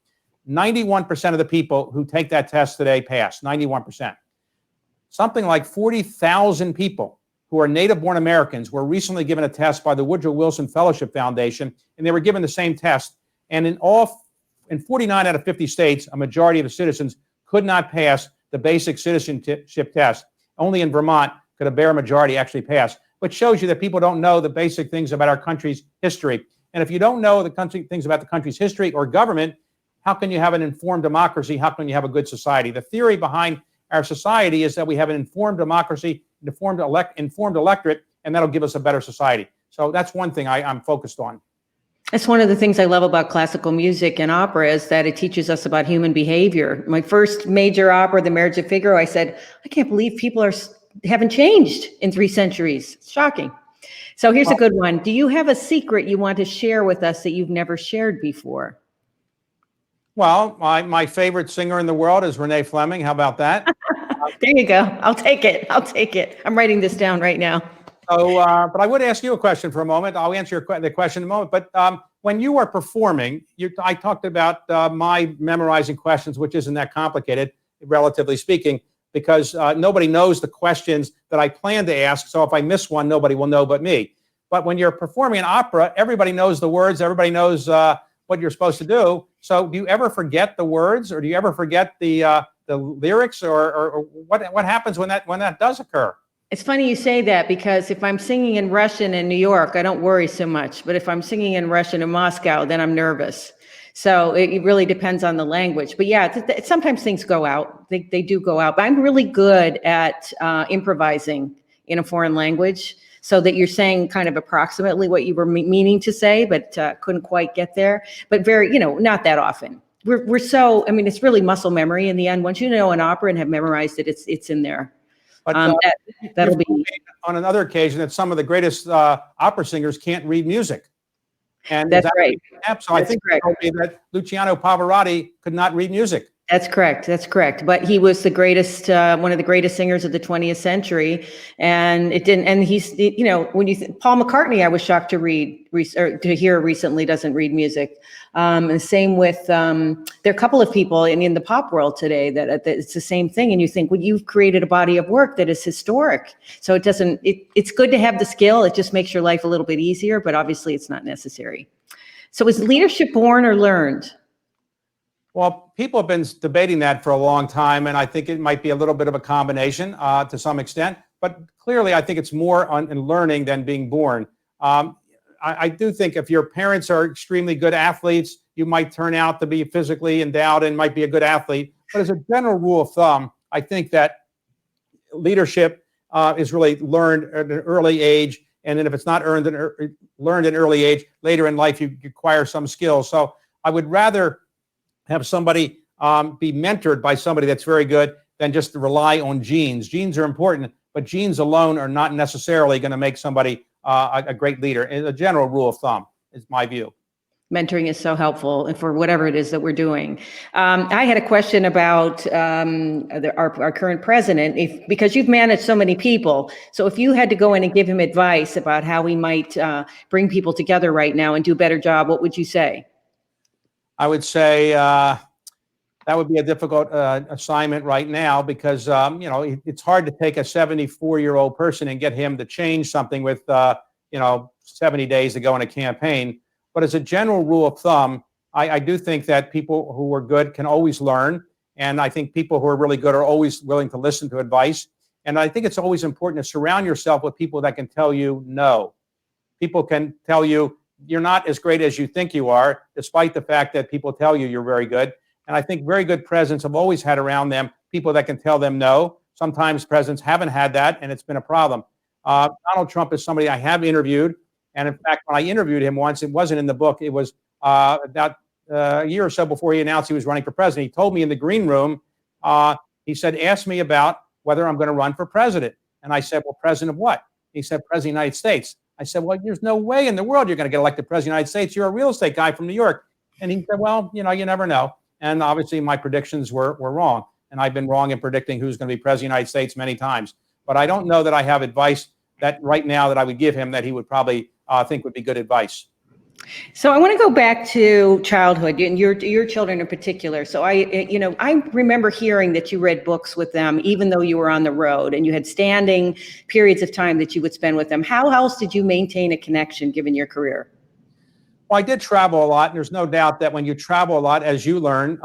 91% of the people who take that test today pass, 91%. Something like 40,000 people who are native-born Americans were recently given a test by the Woodrow Wilson Fellowship Foundation, and they were given the same test. And in 49 out of 50 states, a majority of the citizens could not pass the basic citizenship test. Only in Vermont could a bare majority actually pass, which shows you that people don't know the basic things about our country's history. And if you don't know things about the country's history or government, how can you have an informed democracy? How can you have a good society? The theory behind our society is that we have an informed democracy, informed electorate, and that'll give us a better society. So that's one thing I'm focused on. That's one of the things I love about classical music and opera is that it teaches us about human behavior. My first major opera, The Marriage of Figaro, I said, I can't believe people haven't changed in 3 centuries. It's shocking. So here's a good one. Do you have a secret you want to share with us that you've never shared before? Well, my favorite singer in the world is Renée Fleming. How about that? There you go. I'll take it. I'm writing this down right now. So, but I would ask you a question for a moment. I'll answer the question in a moment. But when you are performing, I talked about my memorizing questions, which isn't that complicated, relatively speaking, because nobody knows the questions that I plan to ask. So if I miss one, nobody will know but me. But when you're performing an opera, everybody knows the words. Everybody knows what you're supposed to do. So do you ever forget the words, or do you ever forget the lyrics, or what happens when that does occur? It's funny you say that, because if I'm singing in Russian in New York, I don't worry so much. But if I'm singing in Russian in Moscow, then I'm nervous. So it really depends on the language. But yeah, sometimes things go out. They do go out. But I'm really good at improvising in a foreign language, so that you're saying kind of approximately what you were meaning to say, but couldn't quite get there. But very, not that often. We're so, it's really muscle memory in the end. Once you know an opera and have memorized it, it's in there. But that'll be on another occasion that some of the greatest opera singers can't read music. And that's right. So I think you told me that Luciano Pavarotti could not read music. That's correct. But he was the greatest, one of the greatest singers of the 20th century. And it didn't, and he's, when Paul McCartney, I was shocked to hear recently doesn't read music. And the same with, there are a couple of people in the pop world today that it's the same thing. And you think, well, you've created a body of work that is historic. So it's good to have the skill. It just makes your life a little bit easier, but obviously it's not necessary. So is leadership born or learned? Well, people have been debating that for a long time, and I think it might be a little bit of a combination to some extent. But clearly, I think it's more in learning than being born. I do think if your parents are extremely good athletes, you might turn out to be physically endowed and might be a good athlete. But as a general rule of thumb, I think that leadership is really learned at an early age. And then if it's not learned at an early age, later in life, you acquire some skills. So I would rather have somebody be mentored by somebody that's very good than just to rely on genes. Genes are important, but genes alone are not necessarily going to make somebody a great leader. As a general rule of thumb is my view. Mentoring is so helpful for whatever it is that we're doing. I had a question about our current president, because you've managed so many people. So if you had to go in and give him advice about how we might bring people together right now and do a better job, what would you say? I would say that would be a difficult assignment right now because, it's hard to take a 74-year-old person and get him to change something with, 70 days to go in a campaign. But as a general rule of thumb, I do think that people who are good can always learn. And I think people who are really good are always willing to listen to advice. And I think it's always important to surround yourself with people that can tell you no. People can tell you you're not as great as you think you are, despite the fact that people tell you you're very good. And I think very good presidents have always had around them people that can tell them no. Sometimes presidents haven't had that, and it's been a problem. Donald Trump is somebody I have interviewed. And in fact, when I interviewed him once, it wasn't in the book. It was about a year or so before he announced he was running for president. He told me in the green room, he said, ask me about whether I'm going to run for president. And I said, well, president of what? He said, president of the United States. I said, well, there's no way in the world you're going to get elected president of the United States. You're a real estate guy from New York. And he said, well, you never know. And obviously my predictions were wrong. And I've been wrong in predicting who's going to be president of the United States many times. But I don't know that I have advice that right now that I would give him that he would probably think would be good advice. So I want to go back to childhood and your children in particular. So I remember hearing that you read books with them, even though you were on the road and you had standing periods of time that you would spend with them. How else did you maintain a connection given your career? Well, I did travel a lot, and there's no doubt that when you travel a lot, as you learn,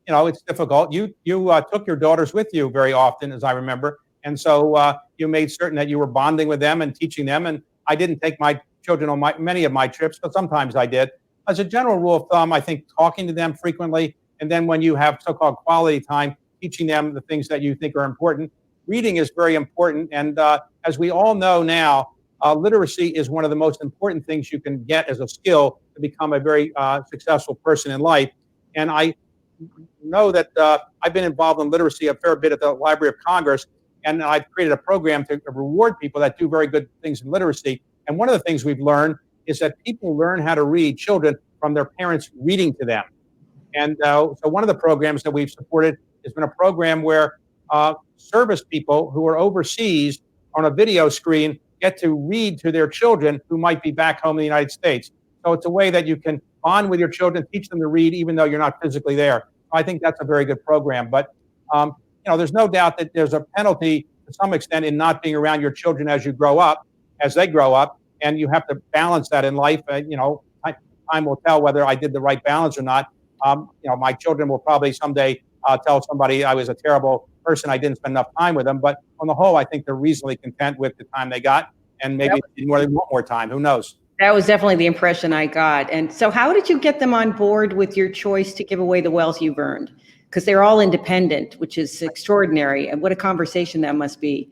it's difficult. You took your daughters with you very often, as I remember, and so you made certain that you were bonding with them and teaching them. And I didn't take my children on many of my trips, but sometimes I did. As a general rule of thumb, I think talking to them frequently, and then when you have so-called quality time, teaching them the things that you think are important. Reading is very important, and as we all know now, literacy is one of the most important things you can get as a skill to become a very successful person in life. And I know that I've been involved in literacy a fair bit at the Library of Congress, and I've created a program to reward people that do very good things in literacy. And one of the things we've learned is that people learn how to read, children, from their parents reading to them. And so one of the programs that we've supported has been a program where service people who are overseas on a video screen get to read to their children who might be back home in the United States. So it's a way that you can bond with your children, teach them to read, even though you're not physically there. I think that's a very good program. But, there's no doubt that there's a penalty to some extent in not being around your children as they grow up, and you have to balance that in life. Time will tell whether I did the right balance or not. My children will probably someday tell somebody I was a terrible person. I didn't spend enough time with them. But on the whole, I think they're reasonably content with the time they got, and maybe they want more time. Who knows? That was definitely the impression I got. And so how did you get them on board with your choice to give away the wealth you've earned? Because they're all independent, which is extraordinary. And what a conversation that must be.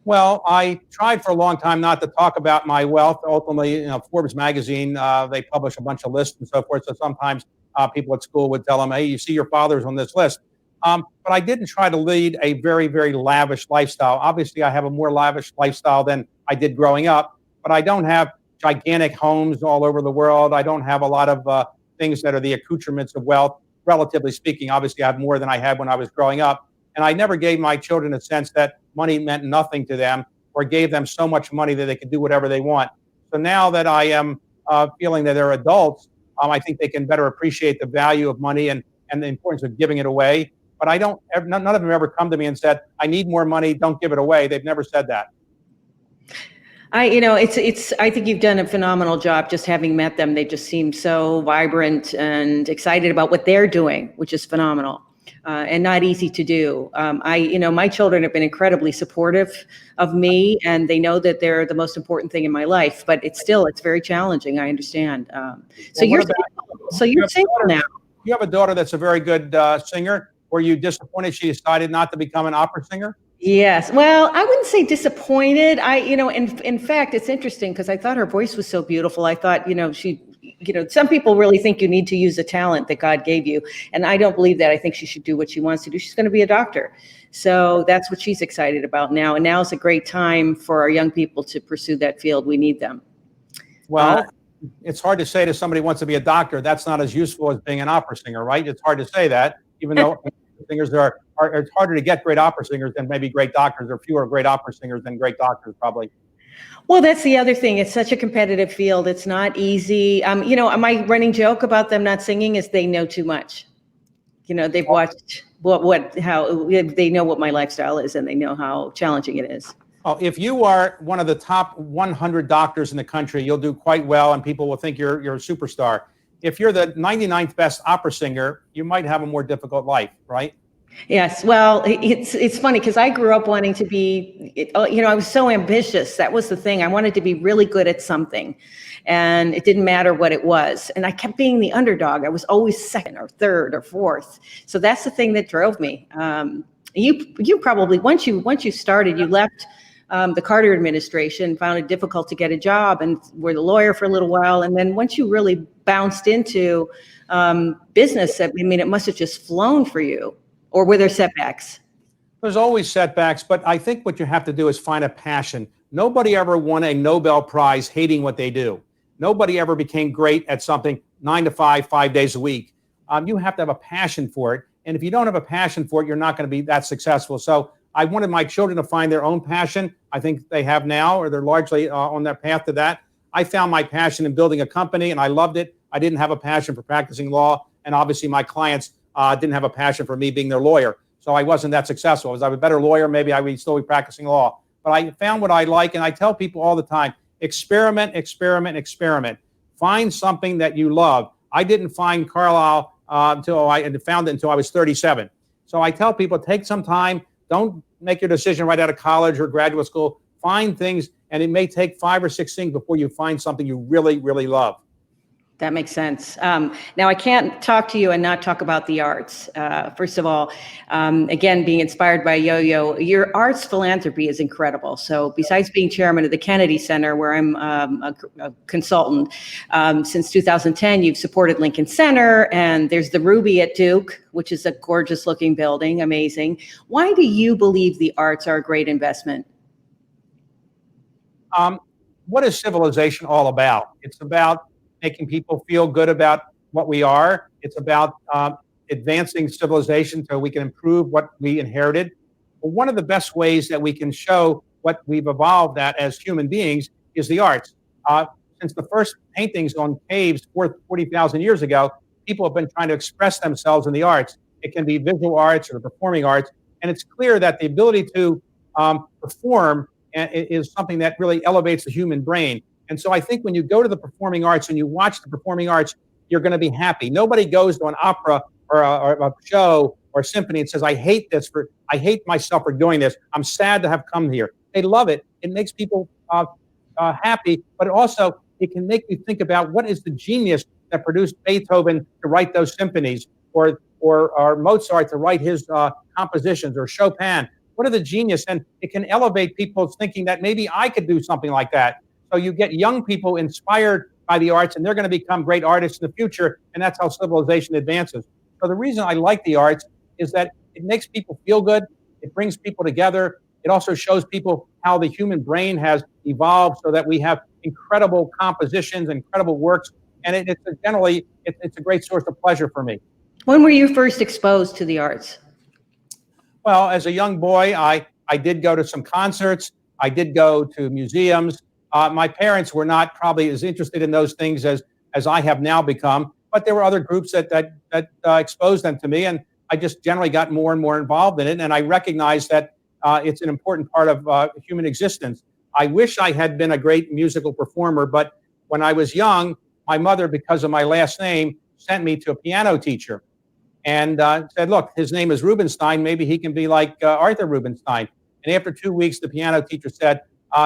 Well, I tried for a long time not to talk about my wealth. Ultimately, Forbes magazine, they publish a bunch of lists and so forth. So sometimes people at school would tell them, hey, you see your father's on this list. But I didn't try to lead a very, very lavish lifestyle. Obviously, I have a more lavish lifestyle than I did growing up, but I don't have gigantic homes all over the world. I don't have a lot of things that are the accoutrements of wealth, relatively speaking. Obviously, I have more than I had when I was growing up. And I never gave my children a sense that money meant nothing to them or gave them so much money that they could do whatever they want. So now that I am feeling that they're adults, I think they can better appreciate the value of money and the importance of giving it away. But none of them ever come to me and said, I need more money, don't give it away. They've never said that. I think you've done a phenomenal job just having met them. They just seem so vibrant and excited about what they're doing, which is phenomenal. And not easy to do. My children have been incredibly supportive of me, and they know that they're the most important thing in my life. But it's very challenging. I understand. So you're single now. You have a daughter that's a very good singer. Were you disappointed she decided not to become an opera singer? Yes. Well, I wouldn't say disappointed. In fact, it's interesting because I thought her voice was so beautiful. I thought, some people really think you need to use a talent that God gave you. And I don't believe that. I think she should do what she wants to do. She's going to be a doctor. So that's what she's excited about now. And now is a great time for our young people to pursue that field. We need them. Well, it's hard to say to somebody who wants to be a doctor, that's not as useful as being an opera singer, right? It's hard to say that, even though singers it's harder to get great opera singers than maybe great doctors. There are fewer great opera singers than great doctors, probably. Well, that's the other thing. It's such a competitive field. It's not easy. My running joke about them not singing is they know too much. They've watched how they know what my lifestyle is, and they know how challenging it is. Oh, if you are one of the top 100 doctors in the country, you'll do quite well, and people will think you're a superstar. If you're the 99th best opera singer, you might have a more difficult life, right? Yes, well, it's funny because I grew up wanting to be, I was so ambitious. That was the thing. I wanted to be really good at something, and it didn't matter what it was. And I kept being the underdog. I was always second or third or fourth. So that's the thing that drove me. You probably once you started, you left the Carter administration, found it difficult to get a job, and were the lawyer for a little while. And then once you really bounced into business, it must have just flown for you. Or were there setbacks? There's always setbacks, but I think what you have to do is find a passion. Nobody ever won a Nobel Prize hating what they do. Nobody ever became great at something 9 to 5, 5 days a week. You have to have a passion for it. And if you don't have a passion for it, you're not going to be that successful. So I wanted my children to find their own passion. I think they have now, or they're largely on their path to that. I found my passion in building a company, and I loved it. I didn't have a passion for practicing law. And obviously my clients didn't have a passion for me being their lawyer. So I wasn't that successful. If I was a better lawyer, maybe I would still be practicing law. But I found what I like, and I tell people all the time, experiment, experiment, experiment. Find something that you love. I didn't find Carlyle until I found it until I was 37. So I tell people, take some time. Don't make your decision right out of college or graduate school. Find things, and it may take 5 or 6 things before you find something you really, really love. That makes sense. Now, I can't talk to you and not talk about the arts. First of all, again, being inspired by Yo-Yo, your arts philanthropy is incredible. So besides being chairman of the Kennedy Center, where I'm a consultant, since 2010, you've supported Lincoln Center, and there's the Ruby at Duke, which is a gorgeous looking building, amazing. Why do you believe the arts are a great investment? What is civilization all about? It's about making people feel good about what we are. It's about advancing civilization so we can improve what we inherited. But one of the best ways that we can show what we've evolved at as human beings is the arts. Since the first paintings on caves 40,000 years ago, people have been trying to express themselves in the arts. It can be visual arts or the performing arts. And it's clear that the ability to perform is something that really elevates the human brain. And so I think when you go to the performing arts and you watch the performing arts, you're going to be happy. Nobody goes to an opera or a show or a symphony and says, I hate myself for doing this. I'm sad to have come here. They love it. It makes people happy, but also it can make you think about what is the genius that produced Beethoven to write those symphonies, or Mozart to write his compositions, or Chopin. What are the genius? And it can elevate people's thinking that maybe I could do something like that. So you get young people inspired by the arts, and they're going to become great artists in the future, and that's how civilization advances. So the reason I like the arts is that it makes people feel good, it brings people together, it also shows people how the human brain has evolved so that we have incredible compositions, incredible works, and it's a great source of pleasure for me. When were you first exposed to the arts? Well, as a young boy, I did go to some concerts, I did go to museums. My parents were not probably as interested in those things as I have now become, but there were other groups that exposed them to me, and I just generally got more and more involved in it, and I recognized that it's an important part of human existence. I wish I had been a great musical performer, but when I was young, my mother, because of my last name, sent me to a piano teacher and said, look, his name is Rubenstein, maybe he can be like Arthur Rubenstein. And after 2 weeks, the piano teacher said,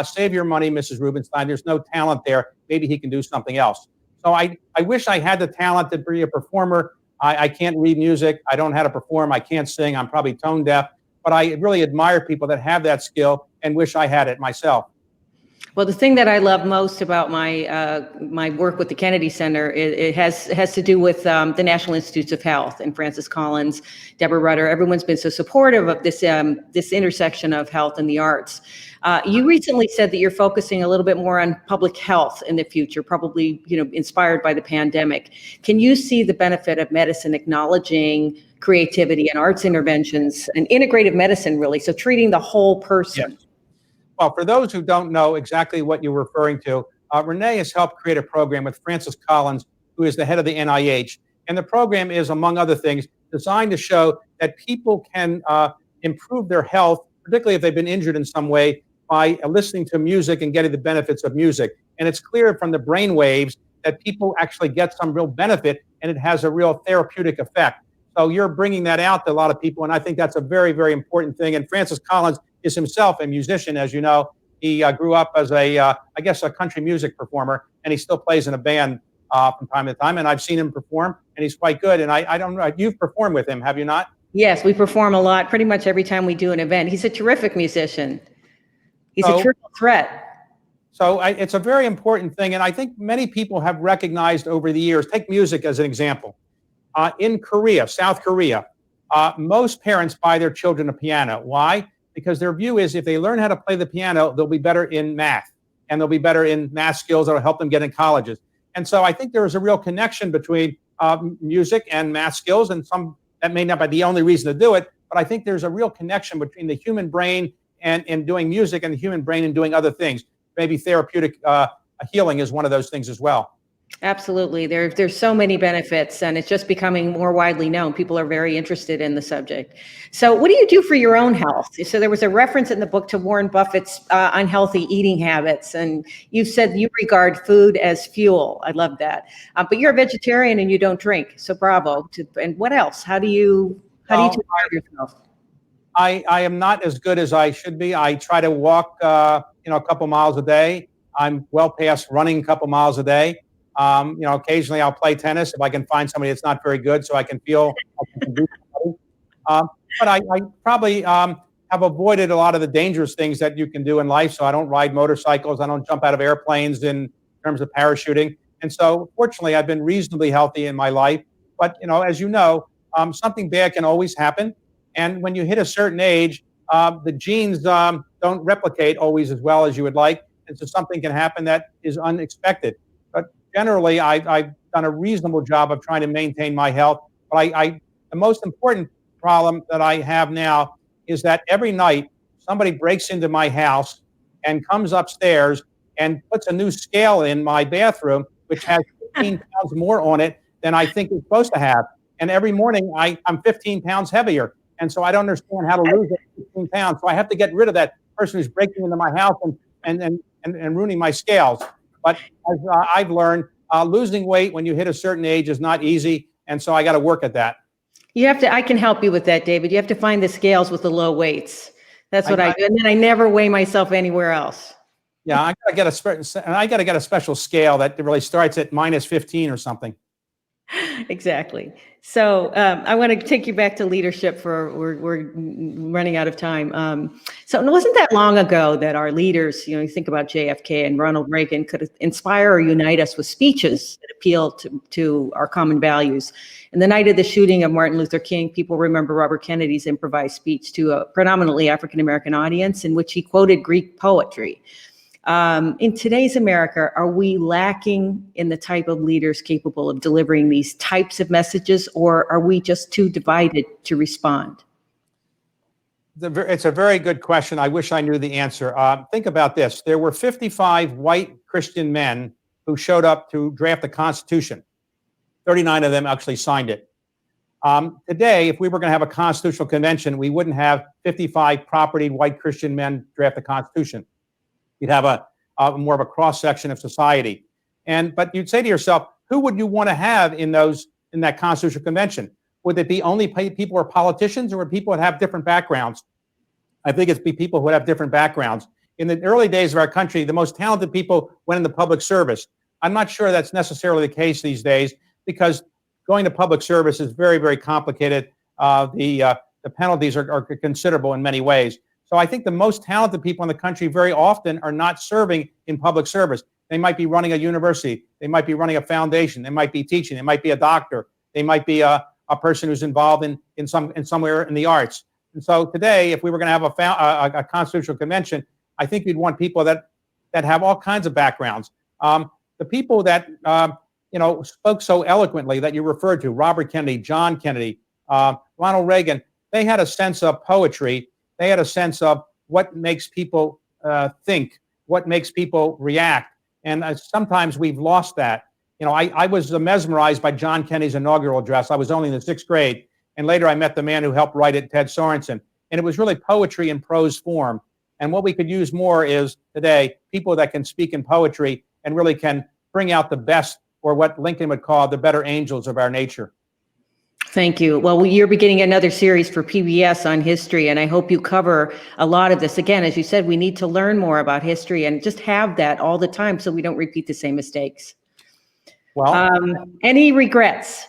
save your money, Mrs. Rubenstein. There's no talent there. Maybe he can do something else. So I wish I had the talent to be a performer. I can't read music. I don't know how to perform. I can't sing. I'm probably tone deaf. But I really admire people that have that skill and wish I had it myself. Well, the thing that I love most about my work with the Kennedy Center, it has to do with the National Institutes of Health and Francis Collins, Deborah Rutter. Everyone's been so supportive of this intersection of health and the arts. You recently said that you're focusing a little bit more on public health in the future, probably inspired by the pandemic. Can you see the benefit of medicine acknowledging creativity and arts interventions and integrative medicine, really? So treating the whole person. Yes. Well, for those who don't know exactly what you're referring to, Renee has helped create a program with Francis Collins, who is the head of the NIH. And the program is, among other things, designed to show that people can improve their health, particularly if they've been injured in some way, by listening to music and getting the benefits of music. And it's clear from the brain waves that people actually get some real benefit, and it has a real therapeutic effect. So you're bringing that out to a lot of people, and I think that's a very, very important thing. And Francis Collins is himself a musician, as you know. He grew up as I guess, a country music performer, and he still plays in a band from time to time. And I've seen him perform, and he's quite good. And I don't know, you've performed with him, have you not? Yes, we perform a lot, pretty much every time we do an event. He's a terrific musician. He's a triple threat. So it's a very important thing. And I think many people have recognized over the years, take music as an example. In Korea, South Korea, most parents buy their children a piano. Why? Because their view is if they learn how to play the piano, they'll be better in math, and they'll be better in math skills that will help them get in colleges. And so I think there is a real connection between music and math skills, and that may not be the only reason to do it, but I think there's a real connection between the human brain and doing music and the human brain and doing other things. Maybe therapeutic healing is one of those things as well. Absolutely. There's so many benefits, and it's just becoming more widely known. People are very interested in the subject. So what do you do for your own health? So there was a reference in the book to Warren Buffett's unhealthy eating habits, and you said you regard food as fuel. I love that. But you're a vegetarian and you don't drink, so bravo. And what else? How do you take care of yourself? I am not as good as I should be. I try to walk a couple miles a day. I'm well past running a couple miles a day. Occasionally I'll play tennis if I can find somebody that's not very good, so I can feel I can do something. But I probably have avoided a lot of the dangerous things that you can do in life. So I don't ride motorcycles. I don't jump out of airplanes in terms of parachuting. And so fortunately, I've been reasonably healthy in my life. But, as you know, something bad can always happen. And when you hit a certain age, the genes don't replicate always as well as you would like. And so something can happen that is unexpected. But generally, I've done a reasonable job of trying to maintain my health. But the most important problem that I have now is that every night somebody breaks into my house and comes upstairs and puts a new scale in my bathroom, which has 15 pounds more on it than I think it's supposed to have. And every morning I'm 15 pounds heavier. And so I don't understand how to lose that 15 pounds. So I have to get rid of that person who's breaking into my house and ruining my scales. But as I've learned, losing weight when you hit a certain age is not easy. And so I got to work at that. I can help you with that, David. You have to find the scales with the low weights. That's what I do. And then I never weigh myself anywhere else. Yeah, I got to get a special scale that really starts at -15 or something. Exactly. So I want to take you back to leadership we're running out of time. So it wasn't that long ago that our leaders, you think about JFK and Ronald Reagan, could inspire or unite us with speeches that appeal to our common values. And the night of the shooting of Martin Luther King, people remember Robert Kennedy's improvised speech to a predominantly African-American audience in which he quoted Greek poetry. In today's America, are we lacking in the type of leaders capable of delivering these types of messages, or are we just too divided to respond? It's a very good question. I wish I knew the answer. Think about this. There were 55 white Christian men who showed up to draft the Constitution. 39 of them actually signed it. Today, if we were going to have a constitutional convention, we wouldn't have 55 propertied white Christian men draft the Constitution. You'd have a more of a cross-section of society. But you'd say to yourself, who would you want to have in that constitutional convention? Would it be only people who are politicians, or would people that have different backgrounds? I think it'd be people who would have different backgrounds. In the early days of our country, the most talented people went into public service. I'm not sure that's necessarily the case these days, because going to public service is very, very complicated. The penalties are considerable in many ways. So I think the most talented people in the country very often are not serving in public service. They might be running a university. They might be running a foundation. They might be teaching. They might be a doctor. They might be a person who's involved in somewhere in the arts. And so today, if we were going to have a constitutional convention, I think we'd want people that have all kinds of backgrounds. The people that spoke so eloquently that you referred to, Robert Kennedy, John Kennedy, Ronald Reagan, they had a sense of poetry. They had a sense of what makes people think, what makes people react. And sometimes we've lost that. I was mesmerized by John Kennedy's inaugural address. I was only in the 6th grade. And later I met the man who helped write it, Ted Sorensen. And it was really poetry in prose form. And what we could use more is today, people that can speak in poetry and really can bring out the best, or what Lincoln would call the better angels of our nature. Thank you. Well, you're beginning another series for PBS on history, and I hope you cover a lot of this. Again, as you said, we need to learn more about history and just have that all the time so we don't repeat the same mistakes. Well, any regrets?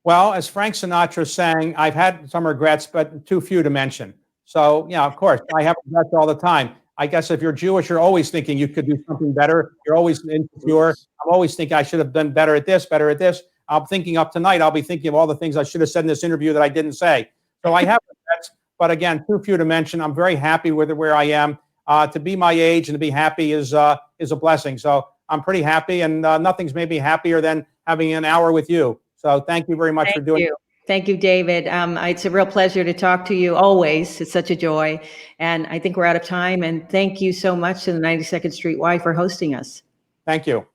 well, as Frank Sinatra sang, I've had some regrets, but too few to mention. So, yeah, of course, I have regrets all the time. I guess if you're Jewish, you're always thinking you could do something better. You're always insecure. I'm always thinking I should have done better at this, better at this. I'm thinking up tonight, I'll be thinking of all the things I should have said in this interview that I didn't say. So I have regrets, but again, too few to mention. I'm very happy with where I am. To be my age and to be happy is a blessing. So I'm pretty happy, and nothing's made me happier than having an hour with you. So thank you very much for doing it. Thank you, David. It's a real pleasure to talk to you always. It's such a joy. And I think we're out of time. And thank you so much to the 92nd Street Y for hosting us. Thank you.